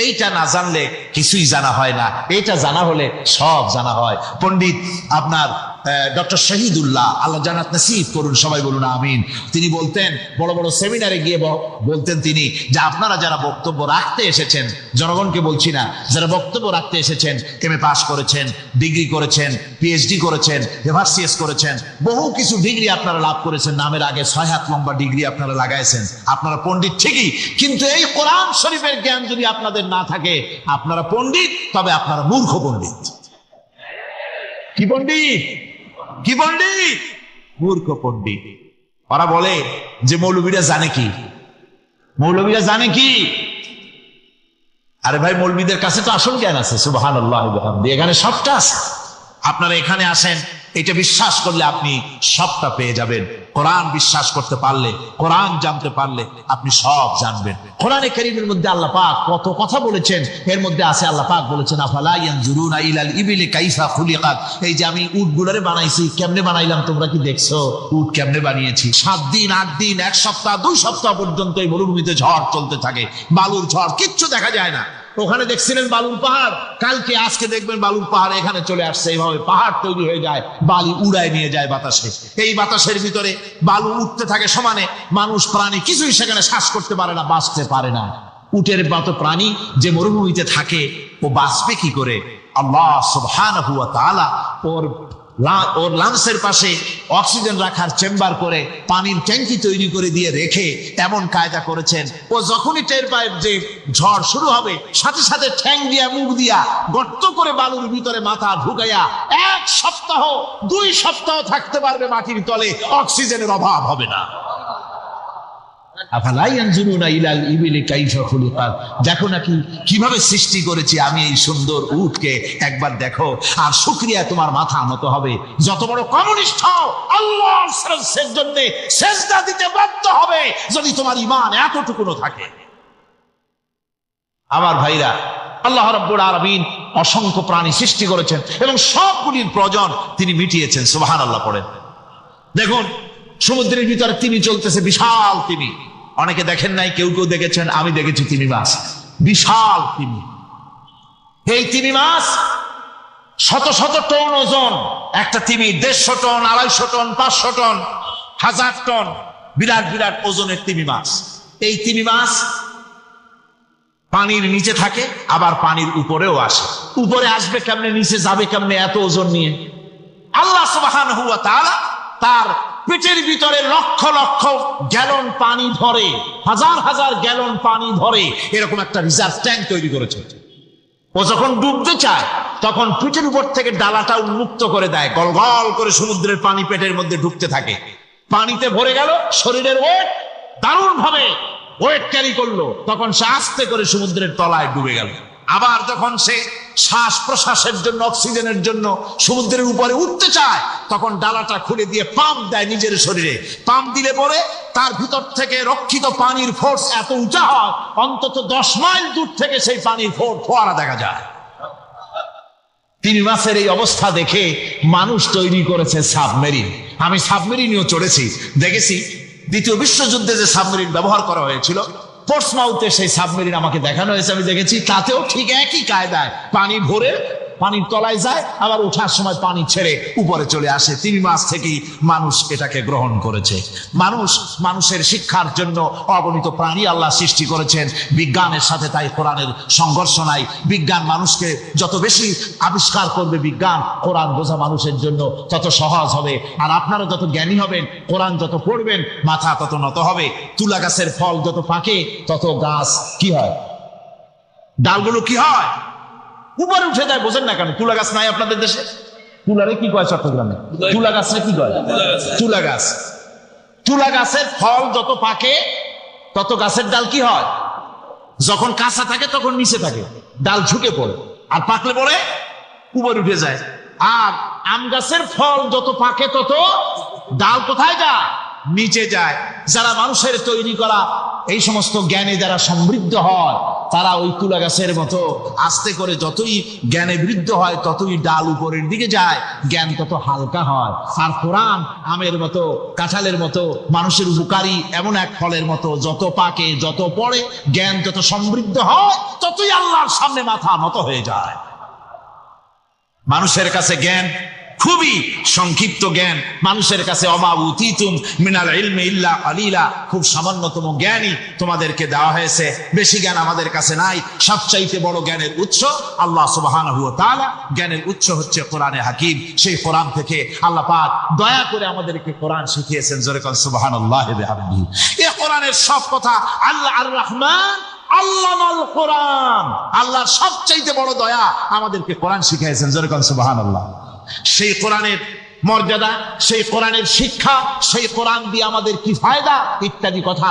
এইটা না জানলে কিছুই জানা হয় না, এইটা জানা হলে সব জানা হয়। পণ্ডিত আপনার ডক্টর শহীদুল্লাহ, আল্লাহ জান্নাত নসিব করুন, সবাই বলুন আমিন। তিনি বলতেন, বড় বড় সেমিনারে গিয়ে বলতেন তিনি, যে আপনারা যারা বক্তব্য রাখতে এসেছেন, জনগণকে বলছি না, যারা বক্তব্য রাখতে এসেছেন, এমএ পাস করেছেন, ডিগ্রি করেছেন, পিএইচডি করেছেন, এভারসিএস করেছেন, বহু কিছু ডিগ্রি আপনারা লাভ করেছেন, নামের আগে 6 হাত লম্বা ডিগ্রি আপনারা লাগাইছেন, আপনারা পণ্ডিত ঠিকই, কিন্তু এই কোরআন শরীফের জ্ঞান যদি আপনাদের না থাকে, আপনারা পণ্ডিত, তবে আপনারা মূর্খ পণ্ডিত। কি পণ্ডিত? কি পণ্ডিত? মূর্খ পণ্ডিত। ওরা বলে যে মৌলবীরা জানে কি, মৌলবীরা জানে কি? আরে ভাই, মৌলবীদের কাছে তো আসল জ্ঞান আছে। সুবহানাল্লাহি ওয়া বিহামদিহি। এখানে সবটা আছে। আপনারা এখানে আসেন, এটা বিশ্বাস করলে আপনি সবটা পেয়ে যাবেন। কোরআন বিশ্বাস করতে পারলে, কোরআন জানতে পারলে আপনি সব জানবেন। কোরআনে কারীমের মধ্যে আল্লাহ পাক কত কথা বলেছেন। এর মধ্যে আছে, আল্লাহ পাক বলেছেন, আফালা ইয়ানজুরুনা ইলাল ইবিলি কাইফা খুলিকাত। এই যে আমি উটগুলোরে বানাইছি, কেমনে বানাইলাম তোমরা কি দেখছো? উট কেমনে বানিয়েছি? 7 দিন 8 দিন 1 সপ্তাহ 2 সপ্তাহ পর্যন্ত এই মরুভূমিতে ঝড় চলতে থাকে, বালুর ঝড়, কিচ্ছু দেখা যায় না। ওখানে দেখছিলেন বালুর পাহাড়, কালকে আজকে দেখবেন বালুর পাহাড় এখানে চলে আসছে। এইভাবে পাহাড় তৈরি হয়ে যায়, বালি উড়ায় নিয়ে যায় বাতাসে। এই বাতাসের ভিতরে বালু উঠতে থাকে সমানে, মানুষ প্রাণী কিছুই সেখানে শ্বাস করতে পারে না, বাঁচতে পারে না। উটের মতো প্রাণী যে মরুভূমিতে থাকে, ও বাঁচবে কি করে? আল্লাহ সুবহানাহু ওয়া তাআলা ওর লাংসের পাশে অক্সিজেন রাখার চেম্বার করে, পানির ট্যাঙ্কি তৈরি করে দিয়ে রেখে এমন কায়দা করেছেন, ও যখনই টের পায় যে ঝড় শুরু হবে, সাথে সাথে ঠ্যাং দিয়া মুখ দিয়া গর্ত করে বালুর ভিতরে মাথা ঢুকাইয়া 1 সপ্তাহ 2 সপ্তাহ থাকতে পারবে মাটির তলে, অক্সিজেনের অভাব হবে না। আফালা ইয়ানজুরুনা ইলাল ইবিলি কাইফা খুলিকাত। দেখো নাকি কিভাবে সৃষ্টি করেছি আমি এই সুন্দর উটকে, একবার দেখো, আর শুকরিয়া তোমার মাথা নত হবে। যত বড় কমিউনিস্ট হও, আল্লাহর জন্য সেজদা দিতে বাধ্য হবে যদি তোমার ঈমান এতটুকুনো থাকে। আমার ভাইরা, আল্লাহ রাব্বুল আলামিন অসংখ্য প্রাণী সৃষ্টি করেছেন এবং সবগুলির প্রয়োজন তিনি মিটিয়েছেন। সুবহানাল্লাহ পড়েন। দেখুন, সমুদ্রের ভিতরে তিমি চলতেছে, বিশাল তিমি। অনেকে দেখেন নাই, কেউ কেউ দেখেছেন, আমি দেখেছি তিমি মাছ, বিশাল তিমি। এই তিমি মাছ শত শত টন ওজন। একটা তিমি 150 টন, 250 টন, 500 টন, 1000 টন, বিরাট বিরাট ওজনের তিমি মাছ। এই তিমি মাছ পানির নিচে থাকে, আবার পানির উপরেও আসে। উপরে আসবে কেমনে, নিচে যাবে কেমনে এত ওজন নিয়ে? আল্লাহ সুবহানাহু ওয়া তাআলা তার পেটের ভিতরে লক্ষ লক্ষ গ্যালন পানি ধরে, হাজার হাজার গ্যালন পানি ধরে, এরকম একটা রিজার্ভ ট্যাঙ্ক তৈরি করেছে। ও যখন ডুবতে চায়, তখন পেটের উপর থেকে ডালাটা উন্মুক্ত করে দেয়, গল গল করে সমুদ্রের পানি পেটের মধ্যে ঢুকতে থাকে। পানিতে ভরে গেল, শরীরের ওয়েট দারুণ ভাবে ওয়েট ক্যারি করলো, তখন সে আস্তে করে সমুদ্রের তলায় ডুবে গেল। আবার যখন সে শ্বাস প্রশ্বাসের জন্য, অক্সিজেনের জন্য সমুদ্রের উপরে উঠতে চায়, তখন ডালাটা খুলে দিয়ে পাম্প দেয় নিজের শরীরে। পাম্প দিলে পরে তার ভিতর থেকে রক্ষিত পানির ফোর্স এত উঁচা হয়, অন্তত 10 মাইল দূর থেকে সেই পানির ফোয়ারা দেখা যায়। তিমি মাছের এই অবস্থা দেখে মানুষ তৈরি করেছে সাবমেরিন। আমি সাবমেরিনেও চড়েছি, দেখেছি দ্বিতীয় বিশ্বযুদ্ধে যে সাবমেরিন ব্যবহার করা হয়েছিল, পোর্টসমাউথে সেই সাবমেরিন আমাকে দেখানো হয়েছে, আমি দেখেছি। তাতেও ঠিক একই কায়দায় পানি ভরে পানির তলায় যায়, আবার ওঠার সময় পানি ছেড়ে উপরে চলে আসে। 3 মাস থেকেই মানুষ এটাকে গ্রহণ করেছে। মানুষের শিক্ষার জন্য অগণিত প্রাণী আল্লাহ সৃষ্টি করেছেন, বিজ্ঞানের সাথে তাই কোরআনের সংঘর্ষ নাই। বিজ্ঞান মানুষকে যত বেশি আবিষ্কার করবে বিজ্ঞান, কোরআন বোঝা মানুষের জন্য তত সহজ হবে। আর আপনারা যত জ্ঞানী হবেন, কোরআন যত পড়বেন, মাথা তত নত হবে। তুলা গাছের ফল যত পাকে তত গাছ কি হয়, ডালগুলো কি হয়, উপরে উঠে যায়। বোঝেন না কেন? তুলা গাছ নাই আপনাদের দেশে? তুলারে কি কয় চট্টগ্রামে? তুলা গাছরে কি কয়? তুলা গাছ। তুলা গাছের ফল যত পাকে তত গাছের ডাল কি হয়, যখন কাঁচা থাকে তখন নিচে থাকে, ডাল ঝুঁকে পড়ে, আর পাকলে পড়ে উপরে উঠে যায়। আর আম গাছের ফল যত পাকে তত ডাল কোথায় যায়? নিচে যায়। যারা মানুষের তৈরি করা এই সমস্ত জ্ঞানে যারা সমৃদ্ধ হয়, তারা ওই তুলা গাছের মতো আস্তে করে যতই জ্ঞানে বৃদ্ধ হয় ততই ডাল উপরের দিকে যায়, জ্ঞান তত হালকা হয়। আর কোরআন আমের মতো, কাঁঠালের মতো, মানুষের উপকারী এমন এক ফলের মতো, যত পাকে যত পড়ে জ্ঞান যত সমৃদ্ধ হয় ততই আল্লাহর সামনে মাথা নত হয়ে যায়। মানুষের কাছে জ্ঞান খুবই সংক্ষিপ্ত জ্ঞান। মানুষের কাছে অমা উতিতুম মিনাল ইলমি ইল্লা কালিলা, খুব সামান্যতম জ্ঞানই তোমাদেরকে দেওয়া হয়েছে, বেশি জ্ঞান আমাদের কাছে নাই। সবচাইতে বড় জ্ঞানের উৎস আল্লাহ সুবহানাহু ওয়া তাআলা। জ্ঞানের উৎস হচ্ছে কোরআনে হাকিম। সেই কোরআন থেকে আল্লাহ পাক দয়া করে আমাদেরকে কোরআন শিখিয়েছেন। জোরে কোন সুবহানাল্লাহি ওয়া বিহামদিহি। এই কোরআনের সব কথা আল্লাহ আর রহমান আল্লামাল কোরআন, আল্লাহর সবচাইতে বড় দয়া আমাদেরকে কোরআন শিখিয়েছেন। জোরে কোন সুবহানাল্লাহ। সেই কোরআনের মর্যাদা, সেই কোরআনের শিক্ষা, সেই কোরআন দিয়ে আমাদের কি ফায়দা ইত্যাদি কথা